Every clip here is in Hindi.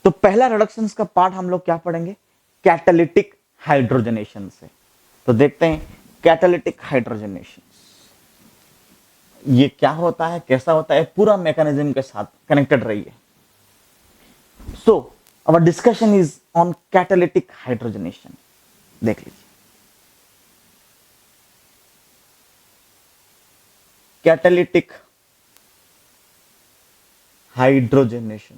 तो पहला रिडक्शन का पार्ट हम लोग क्या पढ़ेंगे, कैटालिटिक हाइड्रोजनेशन से। तो देखते हैं कैटालिटिक हाइड्रोजनेशन ये क्या होता है, कैसा होता है, पूरा मैकेनिज्म के साथ कनेक्टेड रहिए। So our discussion is on catalytic hydrogenation. देख लीजिए कैटालिटिक हाइड्रोजनेशन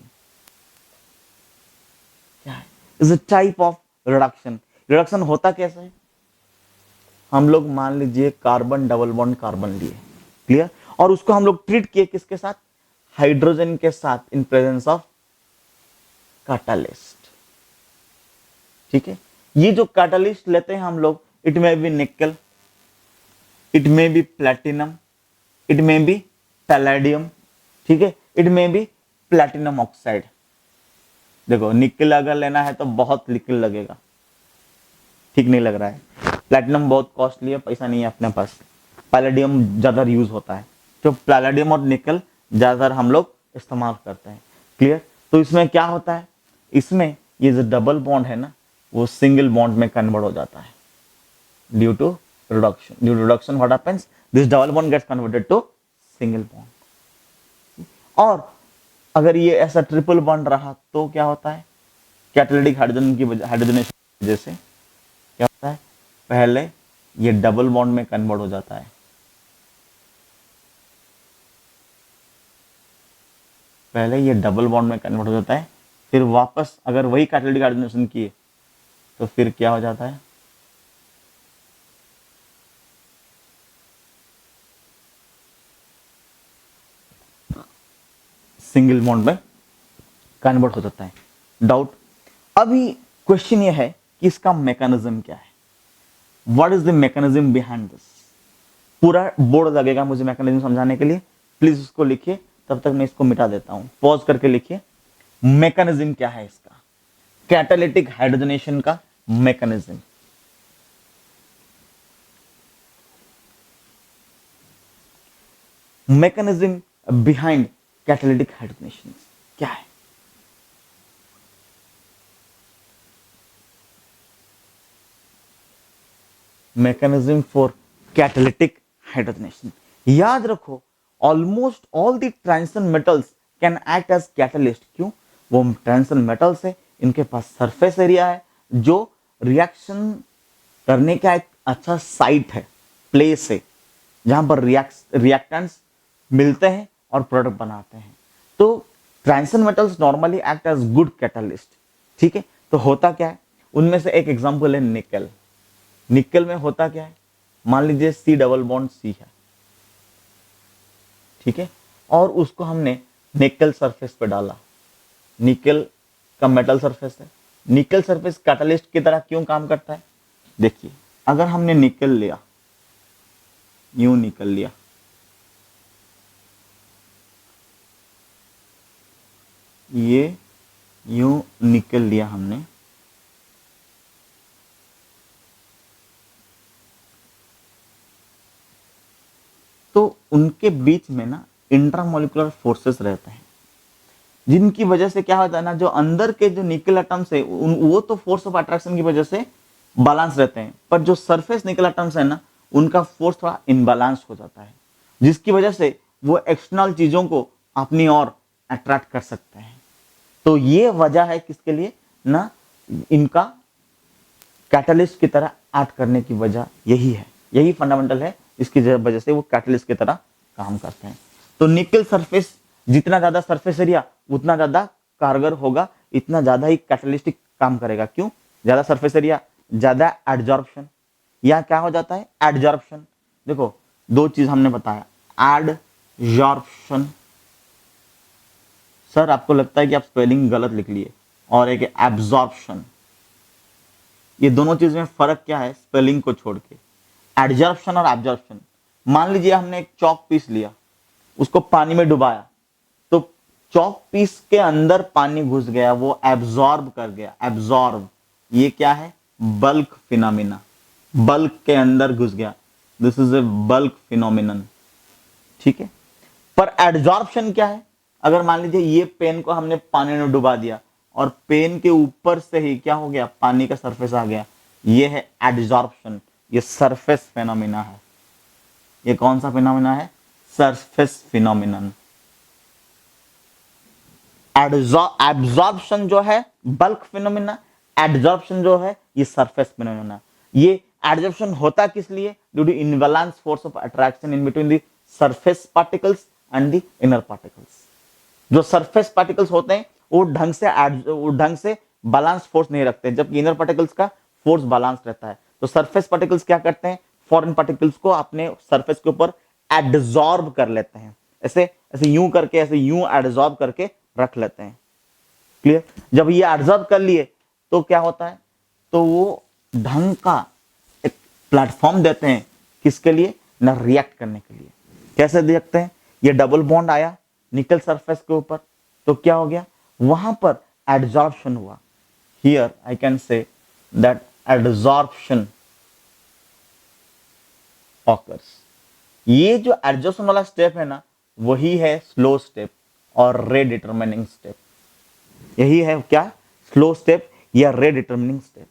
क्या है, is a type of reduction. Reduction होता कैसे है, हम लोग मान लीजिए कार्बन डबल बॉन्ड कार्बन लिए, क्लियर, और उसको हम लोग ट्रीट किए किसके साथ, हाइड्रोजन के साथ, इन प्रेजेंस ऑफ कैटालिस्ट। ठीक है, ये जो कैटालिस्ट लेते हैं हम लोग, इट मे बी निकल, it may be platinum, it may be palladium, ठीक है, it may be platinum oxide. देखो निकल अगर लेना है तो बहुत निकल लगेगा, ठीक नहीं लग रहा है, प्लेटिनम बहुत कॉस्टली है, पैसा नहीं है अपने पास, पैलेडियम ज्यादा यूज होता है, तो पैलेडियम और निकल ज्यादातर हम लोग इस्तेमाल करते हैं, क्लियर। तो इसमें क्या होता है, इसमें ये जो डबल बॉन्ड है ना, वो सिंगल बॉन्ड में कन्वर्ट हो जाता है due to reduction. Due to reduction what happens, this double bond gets converted to single bond. और अगर ये ऐसा ट्रिपल बॉन्ड रहा तो क्या होता है, कैटालिटिक हाइड्रोजन की हाइड्रोजनेशन की वजह से क्या होता है, पहले ये डबल बॉन्ड में कन्वर्ट हो जाता है, पहले ये डबल बॉन्ड में कन्वर्ट हो जाता है, फिर वापस अगर वही कैटालिटिक हाइड्रोजनेशन किए तो फिर क्या हो जाता है, सिंगल बॉन्ड में कन्वर्ट हो जाता है। डाउट, अभी क्वेश्चन ये है कि इसका मैकेनिज्म क्या है, what is the mechanism behind this. पूरा बोर्ड लगेगा मुझे मैकेनिज्म समझाने के लिए, प्लीज उसको लिखिए, तब तक मैं इसको मिटा देता हूं, पॉज करके लिखिए मैकेनिज्म क्या है इसका, कैटालिटिक हाइड्रोजनेशन का mechanism. Mechanism behind catalytic hydrogenation क्या है, मैकेनिज्म फॉर कैटालिटिक हाइड्रोजनेशन। याद रखो almost all the transition metals can act as catalyst. क्यों, वो ट्रांजिशन मेटल्स है, इनके पास सरफेस एरिया है जो रिएक्शन करने का एक अच्छा साइट है, प्लेस है, जहां पर रिएक्टेंट्स मिलते हैं और प्रोडक्ट बनाते हैं। तो transition metals normally act as good catalyst. ठीक है, तो होता क्या है, उनमें से एक एग्जांपल है निकल। निकल में होता क्या है, मान लीजिए सी डबल बॉन्ड सी है, ठीक है, और उसको हमने निकल सरफेस पे डाला, निकल का मेटल सरफेस है, निकल सरफेस कैटलिस्ट की तरह क्यों काम करता है। देखिए अगर हमने निकल लिया, यूं निकल लिया, ये यूं निकल लिया हमने, तो उनके बीच में ना इंट्रामोलिकुलर फोर्सेस रहते हैं, जिनकी वजह से क्या होता है ना, जो अंदर के जो निकल एटम्स है वो तो फोर्स ऑफ अट्रैक्शन की वजह से बैलेंस रहते हैं, पर जो सरफेस निकल एटम्स है ना, उनका फोर्स थोड़ा इनबैलेंस हो जाता है, जिसकी वजह से वो एक्सटर्नल चीजों को अपनी ओर अट्रैक्ट कर सकते हैं। तो ये वजह है किसके लिए ना, इनका कैटलिस्ट की तरह एक्ट करने की वजह यही है, यही फंडामेंटल है, इसकी वजह से वो कैटलिस्ट की तरह काम करते हैं। तो निकल सरफेस, जितना ज्यादा सरफेस एरिया उतना ज्यादा कारगर होगा, इतना ज्यादा ही कैटलिस्टिक काम करेगा। क्यों, ज्यादा सरफेस एरिया ज्यादा एडजॉर्प्शन, यहाँ क्या हो जाता है एडजॉर्प्शन। देखो दो चीज हमने बताया, एडजॉर्प्शन, सर आपको लगता है कि आप स्पेलिंग गलत लिख लिए, और एक एब्जॉर्प्शन, ये दोनों चीज में फर्क क्या है स्पेलिंग को छोड़ के, एडजॉर्प्शन और एब्जॉर्प्शन। मान लीजिए हमने एक चॉक पीस लिया, उसको पानी में डुबाया, तो चॉक पीस के अंदर पानी घुस गया, वो एब्जॉर्ब कर गया, एब्जॉर्ब, ये क्या है बल्क फिनोमिना, बल्क के अंदर घुस गया, this is a bulk phenomenon. ठीक है, पर एडजॉर्प्शन क्या है, अगर मान लीजिए ये पेन को हमने पानी में डुबा दिया और पेन के ऊपर से ही क्या हो गया, पानी का सरफेस आ गया। ये है एडजॉर्प्शन, ये सरफेस फेनोमिना है। ये कौन सा फिनोमिना है, सरफेस फिनोमिनन। एब्जॉर्प्शन जो है बल्क फिनोमिना, एडजॉर्प्शन जो है ये सरफेस फिनोमिना। ये एडजॉर्प्शन होता किस लिए, due to imbalance force of attraction in between the surface particles and the inner particles. जो सरफेस पार्टिकल्स होते हैं वो ढंग से बैलेंस फोर्स नहीं रखते, जबकि इनर पार्टिकल्स का फोर्स बैलेंस रहता है। तो सरफेस पार्टिकल्स क्या करते हैं, फॉरेन पार्टिकल्स को अपने सरफेस के ऊपर एडजॉर्ब कर लेते हैं, ऐसे ऐसे यूं करके, ऐसे यूं एडजॉर्ब करके रख लेते हैं। क्लियर। जब ये एडजॉर्ब कर लिए तो क्या होता है, तो वो ढंग का एक प्लेटफॉर्म देते हैं किसके लिए, ना रिएक्ट करने के लिए। कैसे देखते हैं, ये डबल बॉन्ड आया निकल सरफेस के ऊपर, तो क्या हो गया, वहां पर एडजॉर्प्शन हुआ। Here I can say that adsorption occurs. ये जो एडजॉर्प्शन वाला स्टेप है ना, वही है स्लो स्टेप और रे डिटरमिनिंग स्टेप। यही है क्या, स्लो स्टेप या रे डिटरमिनिंग स्टेप।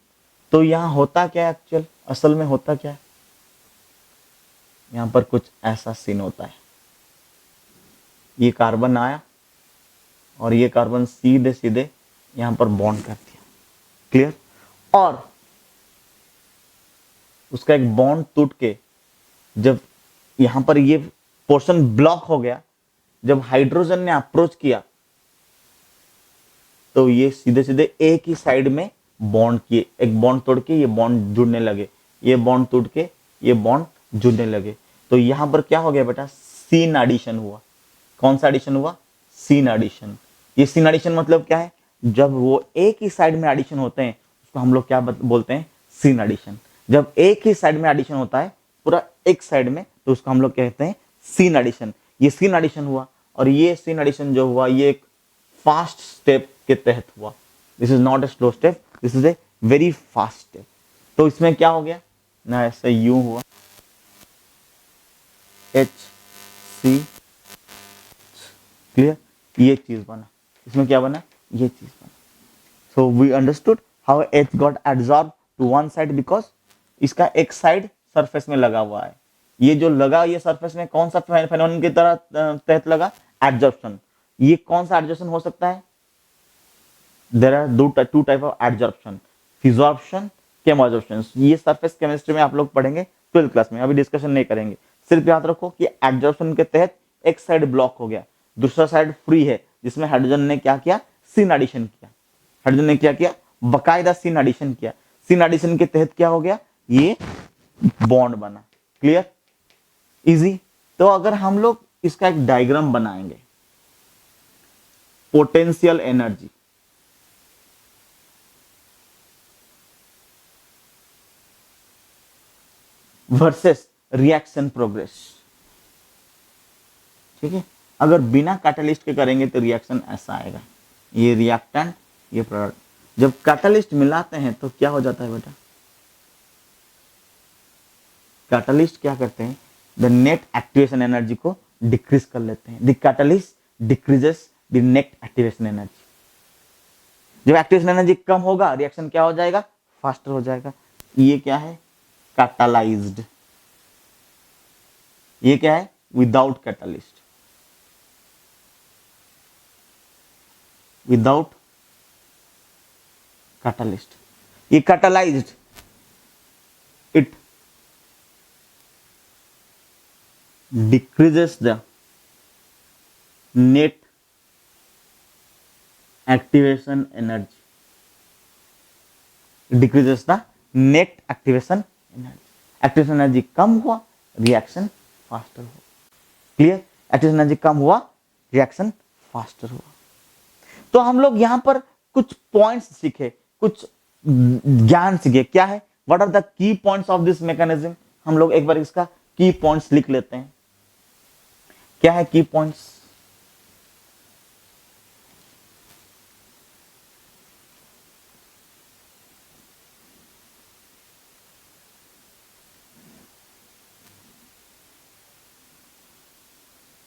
तो यहां होता क्या है, एक्चुअल असल में होता क्या है, यहां पर कुछ ऐसा सीन होता है। ये कार्बन आया और ये कार्बन सीधे सीधे यहां पर बॉन्ड कर दिया। क्लियर। और उसका एक बॉन्ड टूट के जब यहां पर ये पोर्शन ब्लॉक हो गया, जब हाइड्रोजन ने अप्रोच किया तो ये सीधे सीधे एक ही साइड में बॉन्ड किए, एक बॉन्ड तोड़ के ये बॉन्ड जुड़ने लगे, ये बॉन्ड टूट के ये बॉन्ड जुड़ने लगे। तो यहां पर क्या हो गया बेटा, सीन एडिशन हुआ। कौन सा एडिशन हुआ, सीन एडिशन। ये सीन एडिशन मतलब क्या है, जब वो एक ही साइड में एडिशन होते हैं उसको हम लोग क्या बोलते हैं, सीन एडिशन। जब एक ही साइड में एडिशन होता है पूरा एक साइड में, तो उसको हम लोग कहते हैं सीन एडिशन। ये सीन एडिशन हुआ, और ये सीन एडिशन जो हुआ ये एक फास्ट स्टेप के तहत हुआ। This is not a slow step, this is a very fast step. तो इसमें क्या हो गया ना, ऐसे यू हुआ एच सी, क्लियर, ये चीज बना, इसमें क्या बना, ये चीज बना। So we understood how H got absorb to one side, because इसका एक साइड सरफेस में लगा हुआ है। ये जो लगा, ये सरफेस में कौन सा फेनोमेनन की तरह तहत लगा, एडजॉर्प्शन। ये कौन सा एडजॉर्प्शन हो सकता है, there are two type of adsorption, physisorption, chemisorption. ये सरफेस केमिस्ट्री में आप लोग पढ़ेंगे 12th क्लास में, अभी डिस्कशन नहीं करेंगे। सिर्फ याद रखो कि एडजॉर्प्शन के तहत एक साइड ब्लॉक हो गया, दूसरा साइड फ्री है, जिसमें हाइड्रोजन ने क्या किया, सीन एडिशन किया। हाइड्रोजन ने क्या किया, बकायदा सीन एडिशन किया। सीन एडिशन के तहत क्या हो गया, ये बॉन्ड बना। Clear, easy. तो अगर हम लोग इसका एक डायग्राम बनाएंगे, potential energy versus reaction progress, ठीक है। अगर बिना कैटलिस्ट के करेंगे तो रिएक्शन ऐसा आएगा, ये रिएक्टेंट, ये प्रोडक्ट। जब कैटलिस्ट मिलाते हैं तो क्या हो जाता है बेटा, कैटलिस्ट क्या करते हैं, द नेट एक्टिवेशन एनर्जी को डिक्रीज कर लेते हैं। The catalyst decreases the net activation energy. जब एक्टिवेशन एनर्जी कम होगा, रिएक्शन क्या हो जाएगा, फास्टर हो जाएगा। ये क्या है, कैटालाइज्ड। ये क्या है, विदाउट कैटलिस्ट, विदाउट कैटलिस्ट। ये catalysed, it decreases the net activation energy, decreases the net activation energy। Activation energy कम हुआ, रिएक्शन फास्टर हुआ। क्लियर, एक्टिवेशन एनर्जी कम हुआ, रिएक्शन फास्टर हुआ। तो हम लोग यहां पर कुछ पॉइंट्स सीखे, कुछ ज्ञान सीखे। क्या है, what are the key points of this mechanism. हम लोग एक बार इसका की पॉइंट्स लिख लेते हैं। क्या है की पॉइंट्स,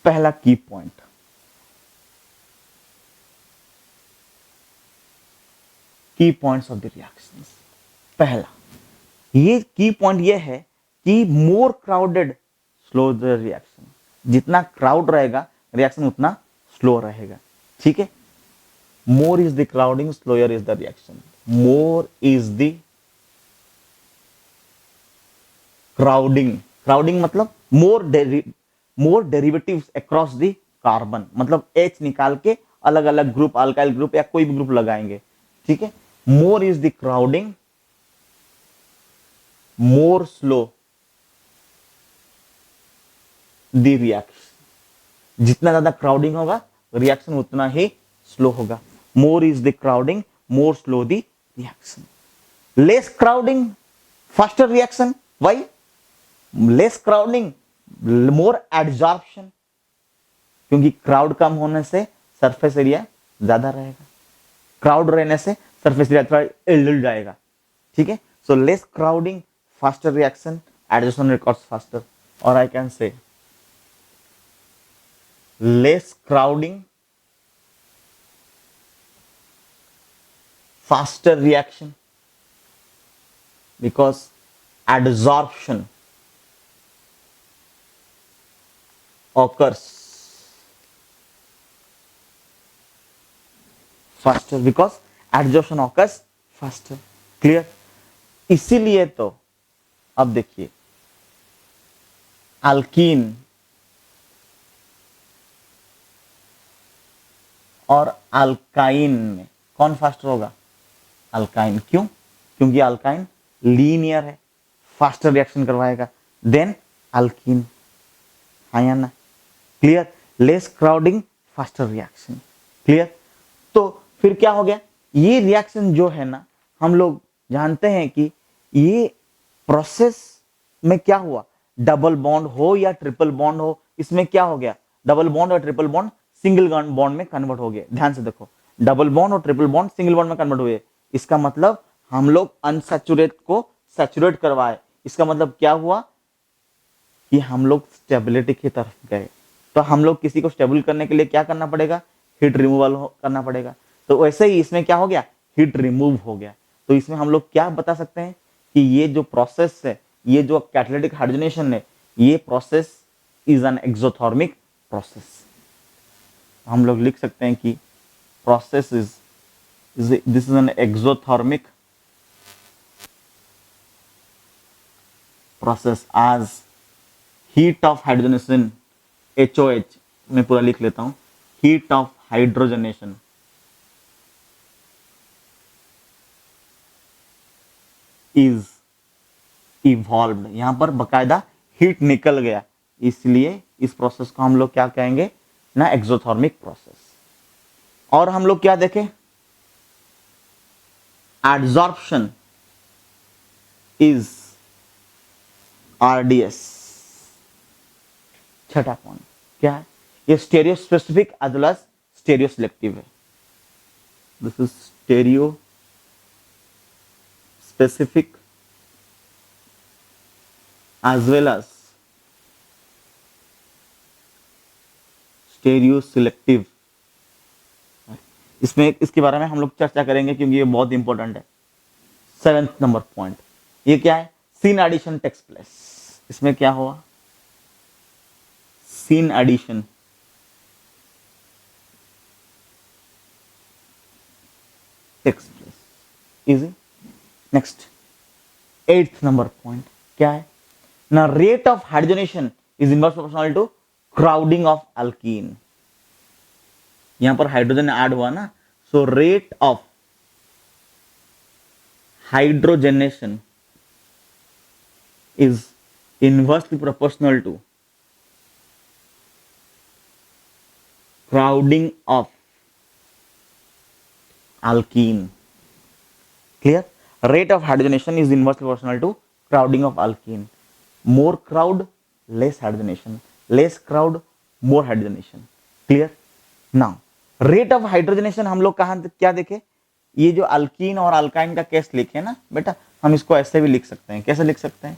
पहला की पॉइंट, की पॉइंट्स ऑफ द रिएक्शंस। पहला ये की पॉइंट ये है कि मोर क्राउडेड स्लो द रिएक्शन, जितना क्राउड रहेगा रिएक्शन उतना स्लो रहेगा। ठीक है, more is the crowding slower is the reaction. More is the crowding, crowding मतलब मोर डेरिवेटिव्स अक्रॉस द कार्बन, मतलब एच निकाल के अलग अलग ग्रुप, अल्काइल ग्रुप या कोई भी ग्रुप लगाएंगे। ठीक है, more is the crowding, more slow the reaction. जितना ज्यादा क्राउडिंग होगा रिएक्शन उतना ही स्लो होगा। More is the crowding, more slow the reaction. Less crowding, faster reaction. Why? Less crowding, more adsorption, क्योंकि क्राउड कम होने से सरफेस एरिया ज्यादा रहेगा, क्राउड रहने से सरफेस एरिया थोड़ा हिल जाएगा। ठीक है, so less crowding, faster reaction, adsorption records faster. और I can say less crowding, faster reaction, because adsorption occurs faster, because adsorption occurs faster। Clear? इसीलिए तो अब देखिए अल्कीन और अल्काइन में कौन फास्टर होगा? अल्काइन। क्यों? क्योंकि अल्काइन लीनियर है, फास्टर रिएक्शन करवाएगा देन अल्कीन। हाँ या ना? Clear? Less crowding, faster reaction. Clear? तो फिर क्या हो गया? ये रिएक्शन जो है ना, हम लोग जानते हैं कि ये प्रोसेस में क्या हुआ, डबल बॉन्ड हो या ट्रिपल बॉन्ड हो, इसमें क्या हो गया, डबल बॉन्ड और ट्रिपल बॉन्ड सिंगल बॉन्ड में कन्वर्ट हो गए। ध्यान से देखो, डबल बॉन्ड और ट्रिपल बॉन्ड सिंगल बॉन्ड में कन्वर्ट हुए। इसका मतलब हम लोग अनसैचुरेट को सैचुरेट करवाए। इसका मतलब क्या हुआ कि हम लोग स्टेबिलिटी की तरफ गए। तो हम लोग किसी को स्टेबल करने के लिए क्या करना पड़ेगा? हीट रिमूवल करना पड़ेगा। तो वैसे ही इसमें क्या हो गया? हीट रिमूव हो गया। तो इसमें हम लोग क्या बता सकते हैं कि ये जो प्रोसेस है, ये जो कैटालिटिक हाइड्रोजनेशन है, ये process is an exothermic process. हम लोग लिख सकते हैं कि process is this is an exothermic process आज हीट ऑफ हाइड्रोजनेशन, HOH मैं पूरा लिख लेता हूं, heat of hydrogenation is evolved. यहां पर बकायदा हीट निकल गया, इसलिए इस प्रोसेस को हम लोग क्या कहेंगे ना, एक्सोथर्मिक प्रोसेस। और हम लोग क्या देखें? Adsorption is RDS। छठा पॉइंट क्या है? ये stereo specific as well as stereo selective है। This is stereo specific as well as stereo selective. इसमें इसके बारे में हम लोग चर्चा करेंगे क्योंकि ये बहुत इंपॉर्टेंट है। 7th नंबर पॉइंट ये क्या है? Syn addition takes place. इसमें क्या हुआ? Syn addition takes place. Easy. Next 8th number point क्या है ना? Rate of hydrogenation is inverse proportional to crowding of alkene. यहां पर हाइड्रोजन ऐड हुआ ना, so rate of hydrogenation is inversely proportional to crowding of alkene. Clear? Rate of hydrogenation is inversely proportional to crowding of alkene. More crowd less hydrogenation, less crowd more hydrogenation. Clear? Now rate of hydrogenation हम लोग कहां क्या देखे? ये जो अल्कीन और अल्काइन का केस लिखे ना बेटा, हम इसको ऐसे भी लिख सकते हैं। कैसे लिख सकते हैं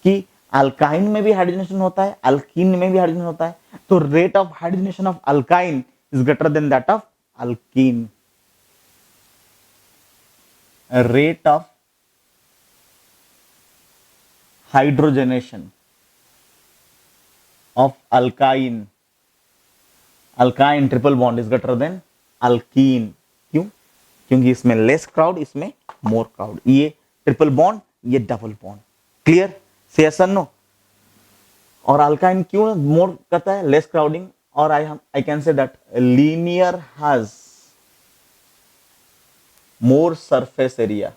कि अल्काइन में भी हाइड्रोजनेशन होता है, अल्कीन में भी हाइड्रोजन होता है, तो rate of hydrogenation of alkyne is greater than that of alkyne. rate of hydrogenation of alkyne triple bond is greater than alkyne. क्यों? क्योंकि इसमें लेस क्राउड, इसमें मोर क्राउड। ये ट्रिपल बॉन्ड, ये डबल बॉन्ड। क्लियर? से यस और नो? और अल्काइन क्यों मोर करता है? Less crowding. और I can say that linear has more surface area,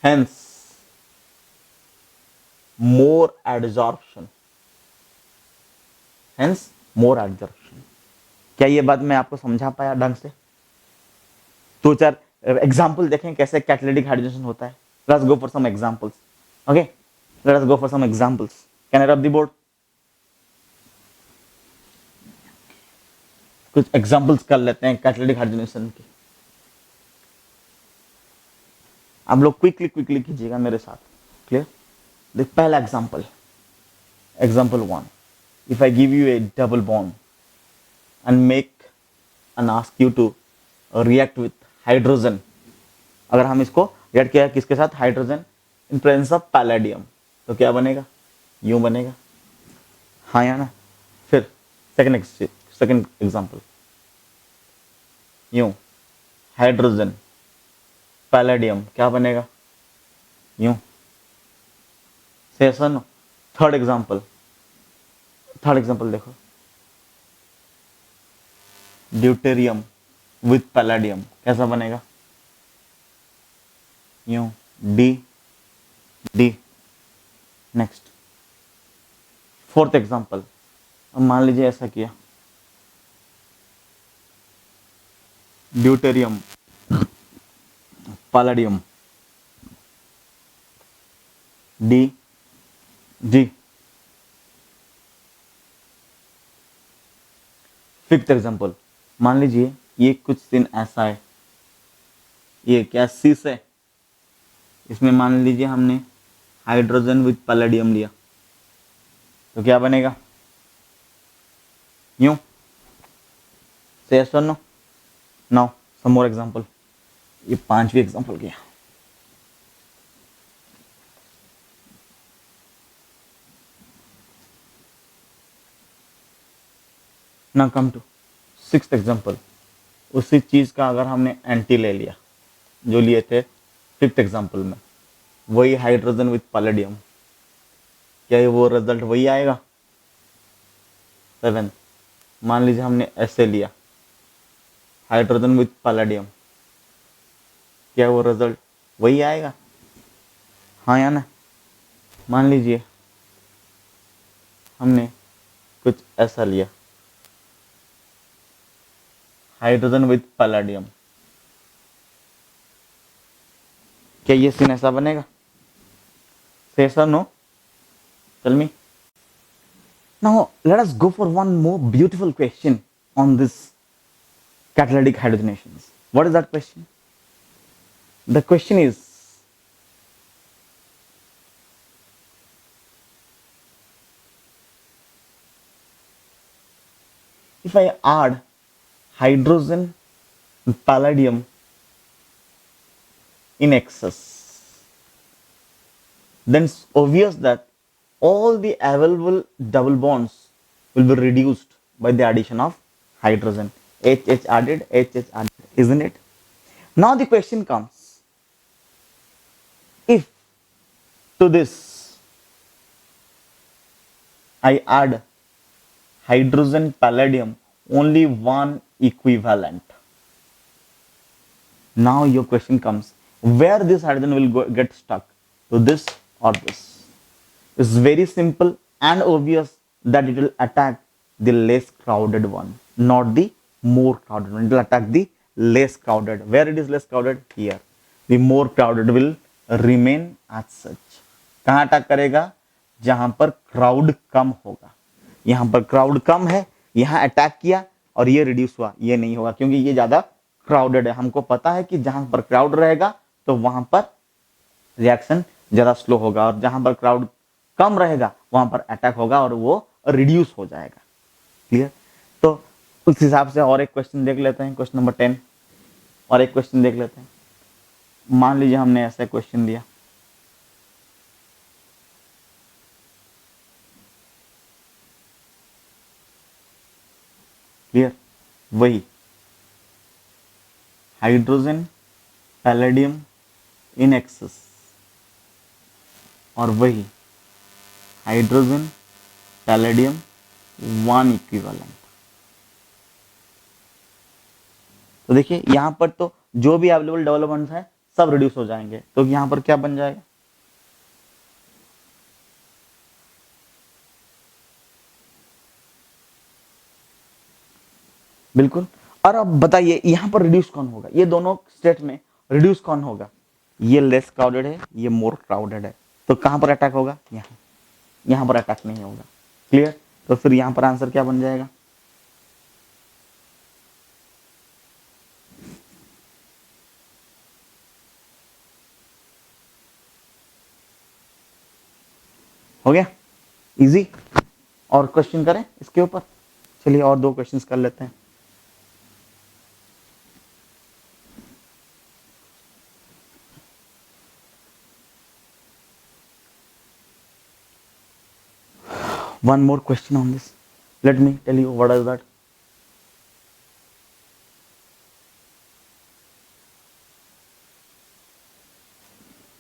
hence more adsorption, hence more adsorption। क्या ये बात मैं आपको समझा पाया ढंग से? दो चार एग्जाम्पल देखें कैसे कैटालिटिक हाइड्रोजनेशन होता है। Let's go for some examples. Okay, let's go for some examples. Can I rub the board? कुछ एग्जाम्पल्स कर लेते हैं कैटालिटिक हाइड्रोजनेशन के। आप लोग क्विकली कीजिएगा मेरे साथ। क्लियर? देख पहला example, example 1। If I give you a double bond and make and ask you to react with hydrogen, अगर हम इसको रिएक्ट किया किसके साथ? Hydrogen in presence of palladium, तो क्या बनेगा? यूं बनेगा। हाँ या ना? फिर सेकंड एग्जाम्पल, यूं हाइड्रोजन पैलेडियम, क्या बनेगा? यूं। Say no? थर्ड एग्जाम्पल देखो, ड्यूटेरियम विथ पैलेडियम, कैसा बनेगा? यूं। डी। नेक्स्ट फोर्थ एग्जाम्पल, अब मान लीजिए ऐसा किया, deuterium palladium, D. Fifth example, मान लीजिए ये कुछ सीन ऐसा है, ये क्या सीस है, इसमें मान लीजिए हमने हाइड्रोजन विथ पैलेडियम लिया, तो क्या बनेगा? यूं। से यस और no? Now some more example. ये पांचवी एग्जाम्पल किया। ना कम टू सिक्स्थ एग्जाम्पल। उसी चीज का अगर हमने एंटी ले लिया जो लिए थे फिफ्थ एग्जाम्पल में, वही हाइड्रोजन विथ पैलेडियम, क्या ये वो रिजल्ट वही आएगा? सेवेंथ, मान लीजिए हमने ऐसे लिया हाइड्रोजन विथ पैलेडियम, क्या वो रिजल्ट वही आएगा? हाँ या ना? मान लीजिए हमने कुछ ऐसा लिया हाइड्रोजन विथ पैलेडियम, क्या ये सीन ऐसा बनेगा? से यस और no? Tell me. Now let us go for one more beautiful question on this catalytic hydrogenations. What is that question? The question is, if I add hydrogen and palladium in excess, then it's obvious that all the available double bonds will be reduced by the addition of hydrogen. HH added, isn't it? Now the question comes, if to this I add hydrogen palladium only one equivalent, now your question comes, where this hydrogen will get stuck, to this or this? It's very simple and obvious that it will attack the less crowded one, not the more crowded one. It will attack the less crowded. Where it is less crowded? Here. The more crowded will remain as such. कहाँ अटैक करेगा? जहां पर क्राउड कम होगा। यहां पर क्राउड कम है, यहां अटैक किया और ये रिड्यूस हुआ, ये नहीं होगा क्योंकि ये ज्यादा क्राउडेड है। हमको पता है कि जहां पर क्राउड रहेगा तो वहां पर रिएक्शन ज्यादा स्लो होगा और जहां पर क्राउड कम रहेगा वहां पर अटैक होगा और वो रिड्यूस हो जाएगा। क्लियर? तो उस हिसाब से और एक क्वेश्चन देख लेते हैं, क्वेश्चन नंबर 10। और एक क्वेश्चन देख लेते हैं। मान लीजिए हमने ऐसा क्वेश्चन दिया, क्लियर, वही हाइड्रोजन पैलेडियम इन एक्सेस और वही हाइड्रोजन पैलेडियम वन इक्विवेलेंट। तो देखिए यहां पर तो जो भी अवेलेबल डबल बॉन्ड्स हैं सब रिड्यूस हो जाएंगे, तो यहां पर क्या बन जाएगा, बिल्कुल। और अब बताइए यहां पर रिड्यूस कौन होगा, ये दोनों स्टेट में रिड्यूस कौन होगा, ये लेस क्राउडेड है, ये मोर क्राउडेड है, तो कहां पर अटैक होगा, यहां पर अटैक नहीं होगा, क्लियर। तो फिर यहां पर आंसर क्या बन जाएगा, हो गया इजी। और क्वेश्चन करें इसके ऊपर, चलिए और 2 क्वेश्चंस कर लेते हैं। One more question on this. Let me tell you what is that.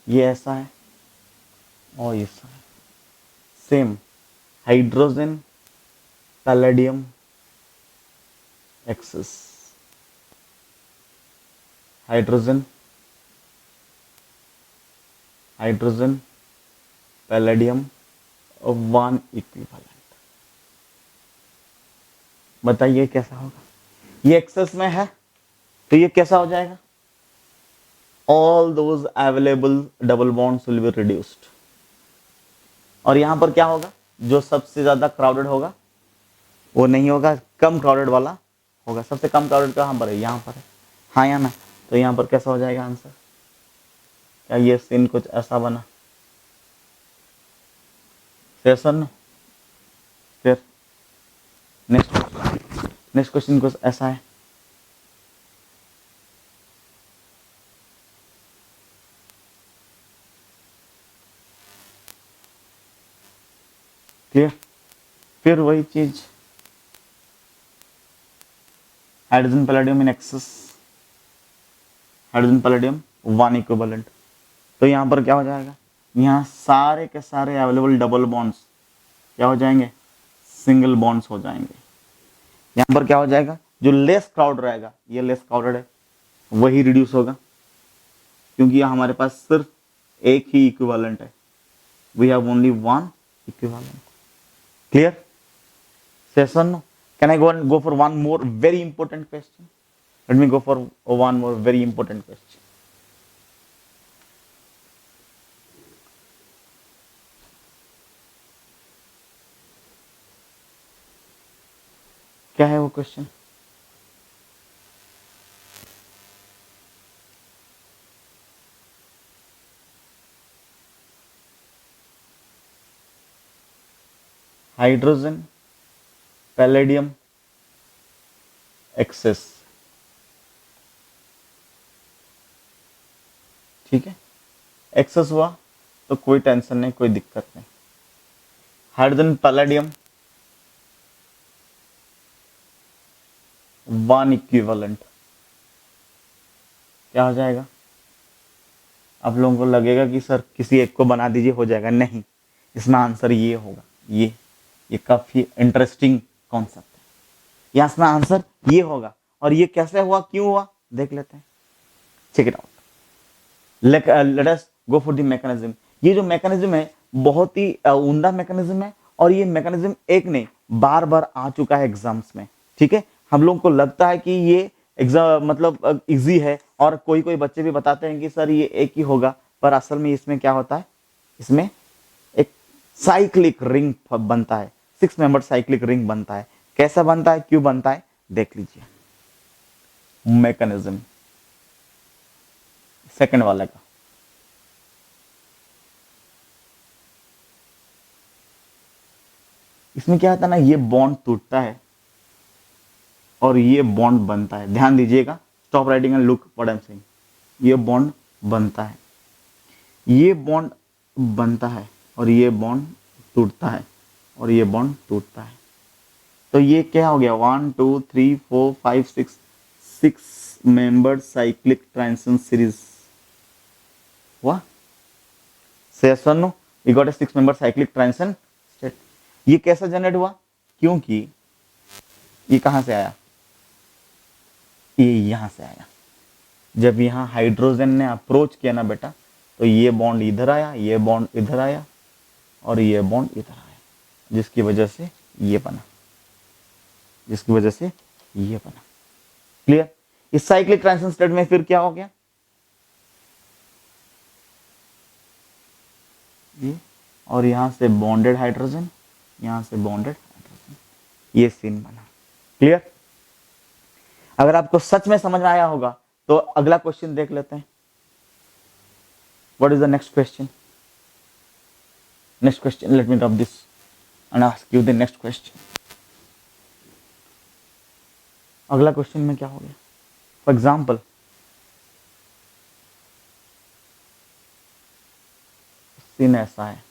ये ऐसा है और ये ऐसा है, same hydrogen palladium excess, hydrogen hydrogen palladium one equivalent. बताइए कैसा होगा, ये एक्सेस में है तो ये कैसा हो जाएगा, all those available double bonds will be reduced। और यहां पर क्या होगा, जो सबसे ज्यादा क्राउडेड होगा वो नहीं होगा, कम क्राउडेड वाला होगा। सबसे कम क्राउडेड कहां पर है, यहां पर है, हाँ या ना। तो यहां पर कैसा हो जाएगा आंसर, क्या ये सीन कुछ ऐसा बना, सेशन। फिर नेक्स्ट क्वेश्चन कुछ ऐसा है, क्लियर। फिर वही चीज, hydrogen palladium in excess, hydrogen palladium one equivalent. तो यहां पर क्या हो जाएगा, यहाँ सारे के सारे अवेलेबल डबल बॉन्ड्स क्या हो जाएंगे, सिंगल बॉन्ड्स हो जाएंगे। यहाँ पर क्या हो जाएगा, जो लेस क्राउड रहेगा, ये लेस क्राउडेड है, वही रिड्यूस होगा, क्योंकि यहाँ हमारे पास सिर्फ एक ही इक्विवेलेंट है, we have only one equivalent, clear. Session, can I go for one more very important question? Let me go for one more very important question. क्या है वो क्वेश्चन, हाइड्रोजन पैलेडियम एक्सेस, ठीक है, एक्सेस हुआ तो कोई टेंशन नहीं, कोई दिक्कत नहीं। हाइड्रोजन पैलेडियम वन इक्विवेलेंट क्या हो जाएगा, आप लोगों को लगेगा कि सर किसी एक को बना दीजिए हो जाएगा, नहीं, इसमें आंसर ये होगा, ये काफी इंटरेस्टिंग कॉन्सेप्ट है, यहाँ इसमें आंसर ये होगा। और ये कैसे हुआ, क्यों हुआ, देख लेते हैं, check it out. Let us go for the mechanism. ये जो मैकेनिज्म है बहुत ही उम्दा मैकेनिज्म है, और ये मैकेनिज्म एक नहीं बार बार आ चुका है एग्जाम्स में, ठीक है। हम लोगों को लगता है कि ये एग्जाम मतलब इजी है, और कोई कोई बच्चे भी बताते हैं कि सर ये एक ही होगा, पर असल में इसमें क्या होता है, इसमें एक साइक्लिक रिंग बनता है, 6 मेंबर साइक्लिक रिंग बनता है। कैसा बनता है, क्यों बनता है, देख लीजिए मैकेनिज्म सेकंड वाले का। इसमें क्या होता है ना, ये बॉन्ड टूटता है और ये बॉन्ड बनता है, ध्यान दीजिएगा, stop writing and look what I am saying. ये बॉन्ड बनता है, ये बॉन्ड बनता है, और ये बॉन्ड टूटता है, और ये बॉन्ड टूटता है। तो ये क्या हो गया, 1 2 3 4 5 6 6 मेंबर्ड साइक्लिक ट्रांजिशन सीरीज हुआ। Yes or no? We got a 6-member cyclic transition state. ये कैसा जनरेट हुआ, क्योंकि ये कहां से आया, ये यहां से आया। जब यहाँ हाइड्रोजन ने अप्रोच किया ना बेटा, तो ये बॉन्ड इधर आया, ये बॉन्ड इधर आया, और ये बॉन्ड इधर आया, जिसकी वजह से ये बना, जिसकी वजह से ये बना। क्लियर। इस साइक्लिक ट्रांजिशन स्टेट में फिर क्या हो गया, ये, और यहां से बॉन्डेड हाइड्रोजन, यहां से बॉन्डेड हाइड्रोजन, ये सीन बना। क्लियर। अगर आपको सच में समझ में आया होगा तो अगला क्वेश्चन देख लेते हैं। What is the next question? Next question, let me drop this and ask you the next question. अगला क्वेश्चन में क्या हो गया, फॉर एग्जाम्पल सीन ऐसा है,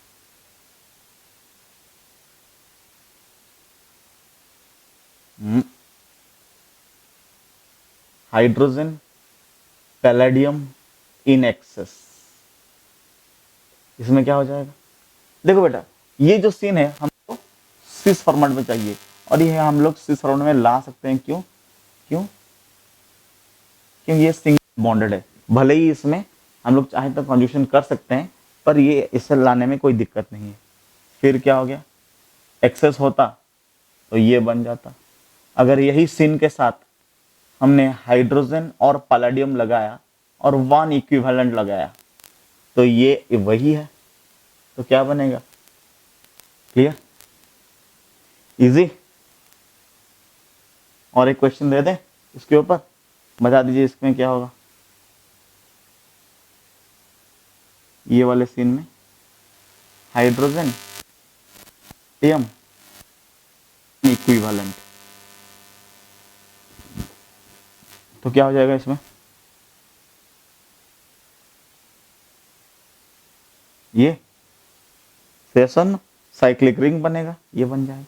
हाइड्रोजन पैलेडियम इन एक्सेस, इसमें क्या हो जाएगा। देखो बेटा, ये जो सीन है हमको सिस फॉर्मेट में चाहिए, और ये हम लोग सिस फॉर्मेट में ला सकते हैं। क्यों? क्यों? क्योंकि ये सिंगल बॉन्डेड है। भले ही इसमें हम लोग चाहे तो कॉन्जुगेशन कर सकते हैं, पर ये इसे लाने में कोई दिक्कत नहीं है। फिर क्या हो गया, एक्सेस होता तो ये बन जाता। अगर यही सीन के साथ हमने हाइड्रोजन और पैलेडियम लगाया और 1 इक्विवेलेंट लगाया, तो ये वही है, तो क्या बनेगा। Clear, easy. और एक क्वेश्चन दे दें इसके ऊपर, बता दीजिए इसमें क्या होगा। ये वाले सीन में हाइड्रोजन पैलेडियम इक्विवेलेंट, तो क्या हो जाएगा इसमें, ये सेशन साइक्लिक रिंग बनेगा, ये बन जाएगा।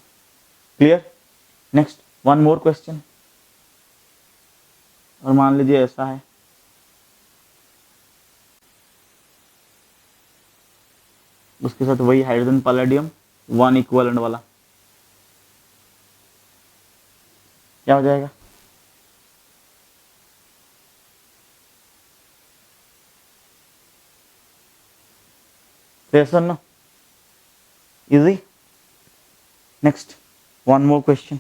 Clear. Next, one more question. और मान लीजिए ऐसा है, उसके साथ वही हाइड्रोजन पैलेडियम 1 इक्विवेलेंट वाला, क्या हो जाएगा। Session easy. Next, one more question.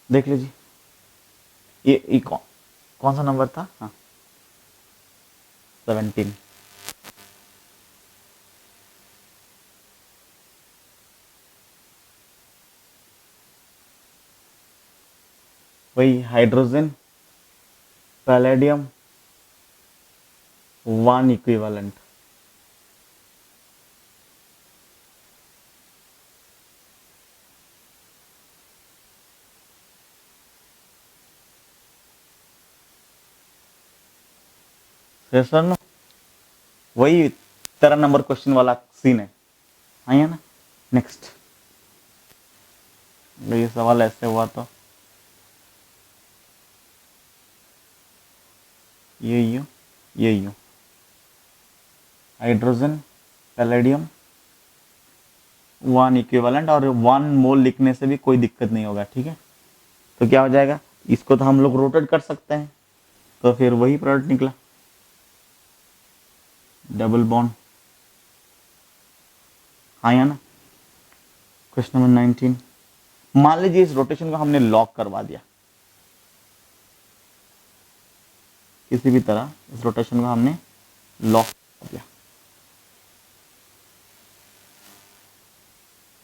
देख लीजिए, ये कौन सा नंबर था, हाँ 17। वही हाइड्रोजन पैलेडियम 1 इक्विवेलेंट, सेशन वही 13 नंबर क्वेश्चन वाला सीन है, है ना। नेक्स्ट, ये सवाल ऐसे हुआ तो ये यूं हाइड्रोजन पैलेडियम 1 इक्विवेलेंट, और 1 मोल लिखने से भी कोई दिक्कत नहीं होगा। ठीक है, तो क्या हो जाएगा, इसको तो हम लोग रोटेट कर सकते हैं, तो फिर वही प्रोडक्ट निकला, डबल बॉन्ड। हाँ या ना। क्वेश्चन नंबर 19, मान लीजिए इस रोटेशन को हमने लॉक करवा दिया, किसी भी तरह इस रोटेशन को हमने लॉक कर दिया,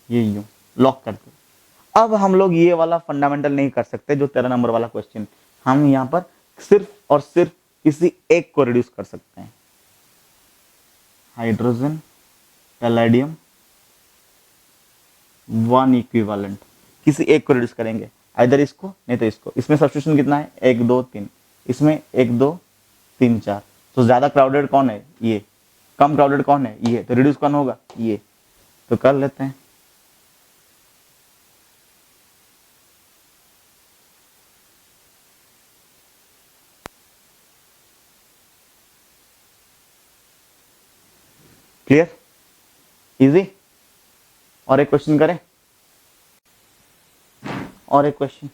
ये यूं लॉक कर दिया। अब हम लोग ये वाला फंडामेंटल नहीं कर सकते जो 13 नंबर वाला क्वेश्चन, हम यहां पर सिर्फ और सिर्फ किसी एक को रिड्यूस कर सकते हैं। हाइड्रोजन पैलेडियम 1 इक्विवेलेंट, किसी एक को रिड्यूस करेंगे, इधर इसको नहीं तो इसको। इसमें सब्स्टिट्यूशन कितना है, 1 2 3, इसमें 1 2 3 4। तो ज्यादा क्राउडेड कौन है, ये। कम क्राउडेड कौन है, ये। तो रिड्यूस कौन होगा, ये। तो कर लेते हैं। Clear, easy. और एक क्वेश्चन करें, और एक क्वेश्चन।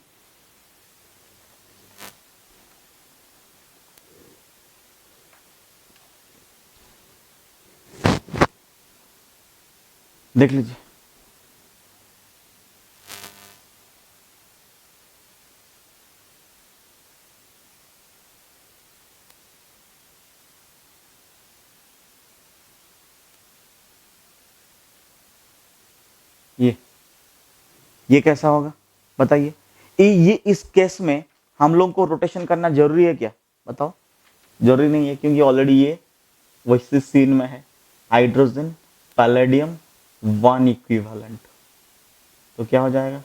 देख लीजिए, ये कैसा होगा बताइए। ये इस केस में हम लोग को रोटेशन करना जरूरी है क्या, बताओ। जरूरी नहीं है, क्योंकि ऑलरेडी ये वैसे सीन में है, हाइड्रोजन पैलेडियम 1 इक्विवेलेंट। तो क्या हो जाएगा,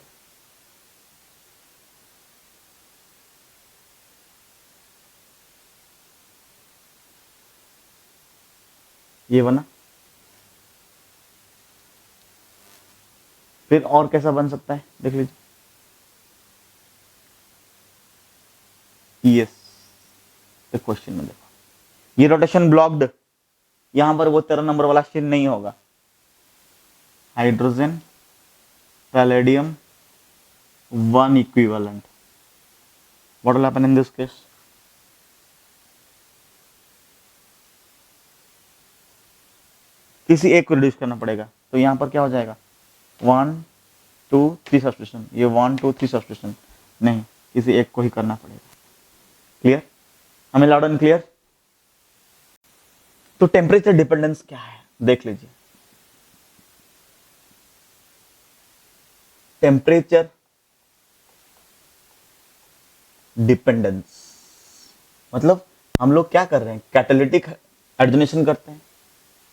ये बना। फिर और कैसा बन सकता है, देख लीजिए। यस, तो क्वेश्चन में देखो, ये रोटेशन ब्लॉक्ड, यहां पर वो 13 नंबर वाला चिन्ह नहीं होगा। Hydrogen palladium 1 equivalent, what will happen in this case, किसी एक को रिड्यूस करना पड़ेगा। तो यहां पर क्या हो जाएगा, 1 2 3 सब्स्टिट्यूशन, ये 1 2 3 सब्स्टिट्यूशन नहीं, किसी एक को ही करना पड़ेगा। क्लियर, हमें लाउड एंड क्लियर। तो टेम्परेचर डिपेंडेंस क्या है, देख लीजिए। टेम्परेचर डिपेंडेंस मतलब हम लोग क्या कर रहे हैं, कैटालिटिक हाइड्रोजनेशन करते हैं।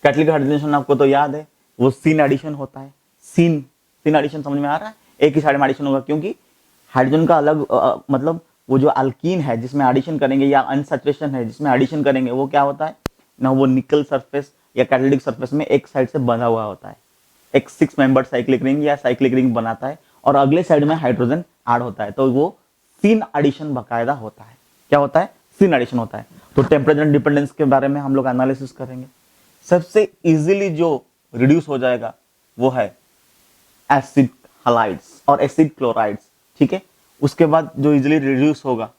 कैटालिटिक हाइड्रोजनेशन आपको तो याद है, वो सीन एडिशन होता है। सीन एडिशन समझ में आ रहा है, एक ही साइड में एडिशन होगा, क्योंकि हाइड्रोजन का अलग मतलब वो जो अल्कीन है जिसमें एडिशन करेंगे, या अनसैचुरेशन है जिसमें एडिशन करेंगे, वो क्या होता है ना, वो निकल सरफेस या कैटालिटिक सरफेस में एक साइड से बंधा हुआ होता है। एक 6 मेंबर साइक्लिक रिंग या साइक्लिक रिंग बनाता है, और अगले साइड में हाइड्रोजन ऐड होता है, तो वो सीन एडिशन बकायदा होता है। क्या होता है, सीन एडिशन होता है। तो टेम्परेचर डिपेंडेंस के बारे में हम लोग एनालिसिस करेंगे। सबसे इजीली जो रिड्यूस हो जाएगा वो है एसिड हलाइड्स और एसिड क्लोराइड्स, ठीक है। उसके बाद जो इजीली रिड्यूस होगा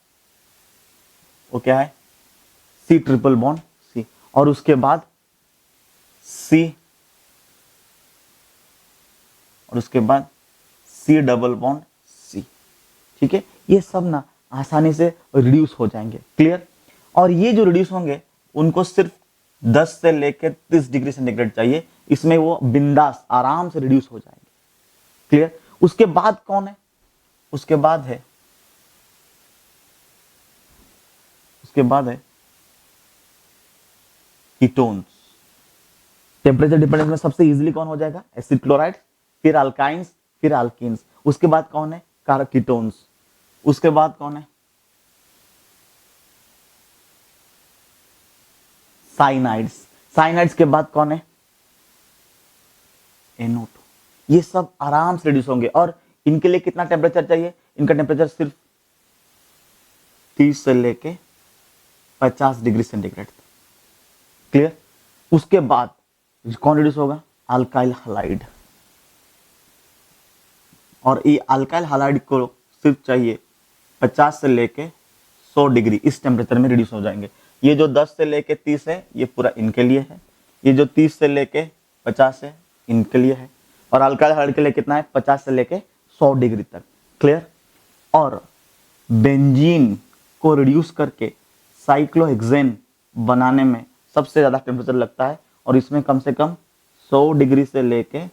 वो क्या है, सी ट्रिपल बॉन्ड सी, और उसके बाद सी, और उसके बाद सी डबल बॉन्ड सी, ठीक है। ये सब ना आसानी से रिड्यूस हो जाएंगे। क्लियर, और ये जो रिड्यूस होंगे उनको सिर्फ 10 से लेकर 30 डिग्री सेंटीग्रेड चाहिए, इसमें वो बिंदास आराम से रिड्यूस हो जाएंगे। क्लियर, उसके बाद कौन है, उसके बाद है कीटोन्स। टेम्परेचर डिपेंडेंस में सबसे इजीली कौन हो जाएगा, एसिड क्लोराइड, फिर अल्काइंस, फिर अल्कीन्स। उसके बाद कौन है, कीटोन्स। उसके बाद कौन है, साइनाइड्स। साइनाइड्स के बाद कौन है, NO2। ये सब आराम से रिड्यूस होंगे। और इनके लिए कितना टेम्परेचर चाहिए, इनका टेम्परेचर सिर्फ 30 से लेके 50 डिग्री सेंटीग्रेड। क्लियर, उसके बाद कौन रिड्यूस होगा, अल्काइल हलाइड। और ये अल्काइल हलाइड को सिर्फ चाहिए 50 से लेके 100 डिग्री, इस टेम्परेचर में रिड्यूस हो जाएंगे। ये जो 10 से लेके 30 है ये पूरा इनके लिए है, ये जो 30 से लेके 50 है इनके लिए है, और अल्काइल हलाइड के लिए कितना है, 50 से लेके 100 डिग्री तक। क्लियर, और बेंजीन को रिड्यूस करके साइक्लोहेक्सेन बनाने में सबसे ज्यादा टेम्परेचर लगता है, और इसमें कम से कम 100 डिग्री से लेके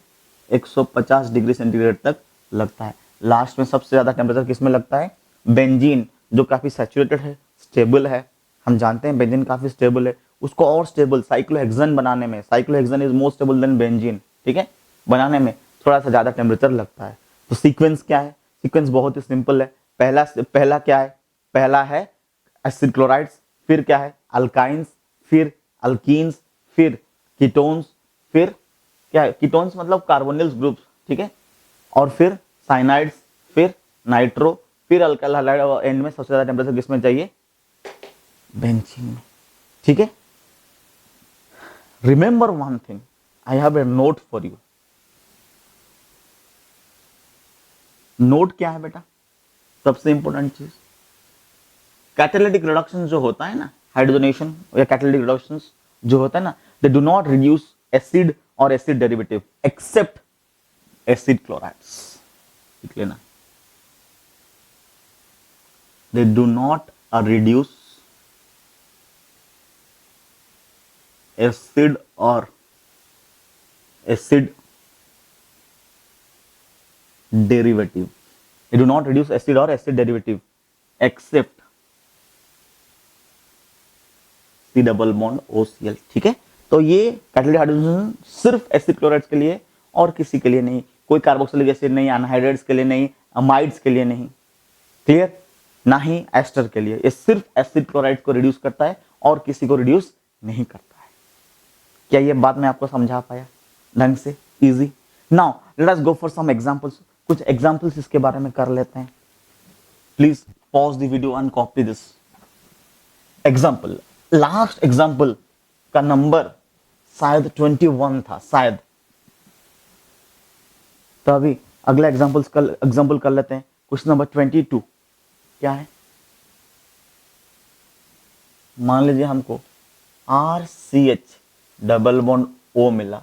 150 डिग्री सेंटीग्रेड तक लगता है। लास्ट में सबसे ज्यादा टेम्परेचर किसमें लगता है, बेंजीन, जो काफी सैचुरेटेड है, स्टेबल है। हम जानते हैं बेंजीन काफी स्टेबल है, उसको और स्टेबल साइक्लोहेक्सेन बनाने में, cyclohexane is more stable then benzene, ठीक है, बनाने में थोड़ा सा ज्यादा टेम्परेचर लगता है। तो सीक्वेंस क्या है? सीक्वेंस बहुत ही सिंपल है। पहला क्या है? पहला है एसिड क्लोराइड्स, फिर क्या है? अल्काइंस, फिर अल्कीन्स, फिर कीटोन्स, फिर क्या है? कीटोन्स मतलब कार्बोनिल्स ग्रुप्स, ठीक है, और फिर साइनाइड्स, फिर नाइट्रो, फिर अल्काइल हैलाइड, और एंड में सबसे ज्यादा टेम्परेचर किसमें चाहिए? बेंजीन में, ठीक है। Remember one thing, I have a note for you. Note क्या है बेटा? सबसे इंपॉर्टेंट चीज, कैटालिटिक रिडक्शन जो होता है ना, हाइड्रोजनेशन या कैटालिटिक रिडक्शन जो होता है ना, they do not reduce acid और acid derivative except acid chlorides, लिख लेना। They do not reduce acid और acid derivative, they do not reduce acid or acid derivative except C double bond OCl, ठीक है। तो ये कैटालिटिक हाइड्रोजनेशन सिर्फ एसिड क्लोराइड्स के लिए और किसी के लिए नहीं, कोई कार्बोक्सिलिक एसिड नहीं, अनहाइड्राइड्स के लिए नहीं, अमाइड्स के लिए नहीं, क्लियर, ना ही एस्टर के लिए। ये सिर्फ एसिड क्लोराइड को रिड्यूस करता है और किसी को रिड्यूस नहीं करता है। क्या ये बात मैं आपको समझा पाया ढंग से? Easy. Now let us go for some examples. कुछ एग्जांपल्स इसके बारे में कर लेते हैं। Please pause the video and copy this example. Last example का नंबर शायद 21 था, शायद। तो अभी अगला एग्जांपल कर लेते हैं। क्वेश्चन नंबर 22 क्या है? मान लीजिए हमको RCH डबल बॉन्ड O मिला,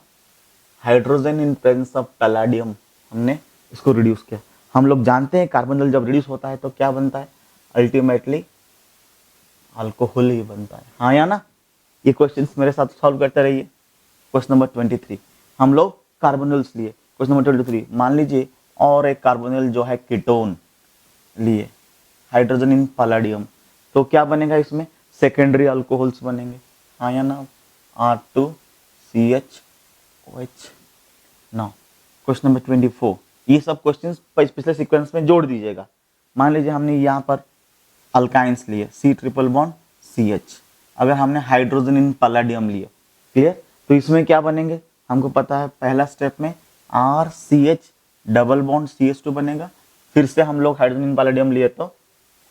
hydrogen in presence of palladium, हमने इसको रिड्यूस किया। हम लोग जानते हैं कार्बन जब रिड्यूस होता है तो क्या बनता है? अल्टीमेटली अल्कोहल ही बनता है, हाँ या ना? ये क्वेश्चंस मेरे साथ सॉल्व करते रहिए। क्वेश्चन नंबर 23 हम लोग कार्बोनिल्स लिए। क्वेश्चन नंबर 23 मान लीजिए और एक कार्बोनिल जो है कीटोन लिए, हाइड्रोजन इन पैलाडियम, तो क्या बनेगा इसमें? सेकेंडरी अल्कोहल्स बनेंगे, हाँ या ना? R2CHOH। नाउ क्वेश्चन नंबर 24, ये सब क्वेश्चंस पिछले सीक्वेंस में जोड़ दीजिएगा। मान लीजिए हमने यहाँ पर अल्काइंस लिए, C ट्रिपल बॉन्ड CH, अगर हमने हाइड्रोजन इन पैलाडियम लिए, क्लियर, तो इसमें क्या बनेंगे? हमको पता है पहला स्टेप में RCH डबल बॉन्ड CH2 बनेगा, फिर से हम लोग हाइड्रोजन इन पैलाडियम लिए तो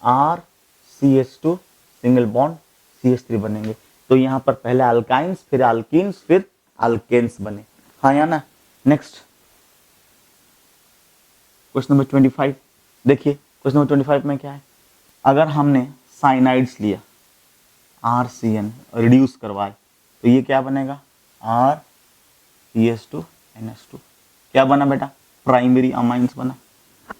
RCH2 सिंगल बॉन्ड CH3 बनेंगे। तो यहाँ पर पहले अल्काइंस, फिर अल्कीन्स, फिर अल्केन्स बने, हाँ या ना? नेक्स्ट क्वेश्चन नंबर 25 देखिए। क्वेश्चन नंबर 25 में क्या है? अगर हमने साइनाइड्स लिया, RCN रिड्यूस करवाए, तो ये क्या बनेगा? RCH2NH2, क्या बना बेटा? प्राइमरी अमाइंस बना,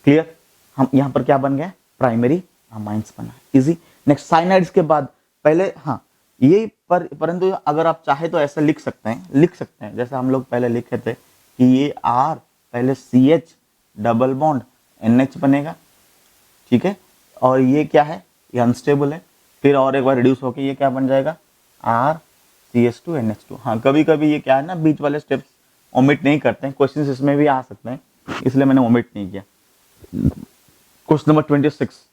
क्लियर। हम यहाँ पर क्या बन गया? प्राइमरी अमाइंस बना, इजी। नेक्स्ट साइनाइड्स के बाद पहले, हाँ ये परंतु अगर आप चाहे तो ऐसा लिख सकते हैं जैसे हम लोग पहले लिखे थे कि ये R पहले CH डबल बॉन्ड NH बनेगा, ठीक है, और ये क्या है? ये अनस्टेबल है, फिर और एक बार रिड्यूस होके ये क्या बन जाएगा? RCH2NH2। हाँ कभी कभी ये क्या है ना, बीच वाले स्टेप्स ओमिट नहीं करते हैं, क्वेश्चंस इसमें भी आ सकते हैं, इसलिए मैंने ओमिट नहीं किया। क्वेश्चन नंबर 26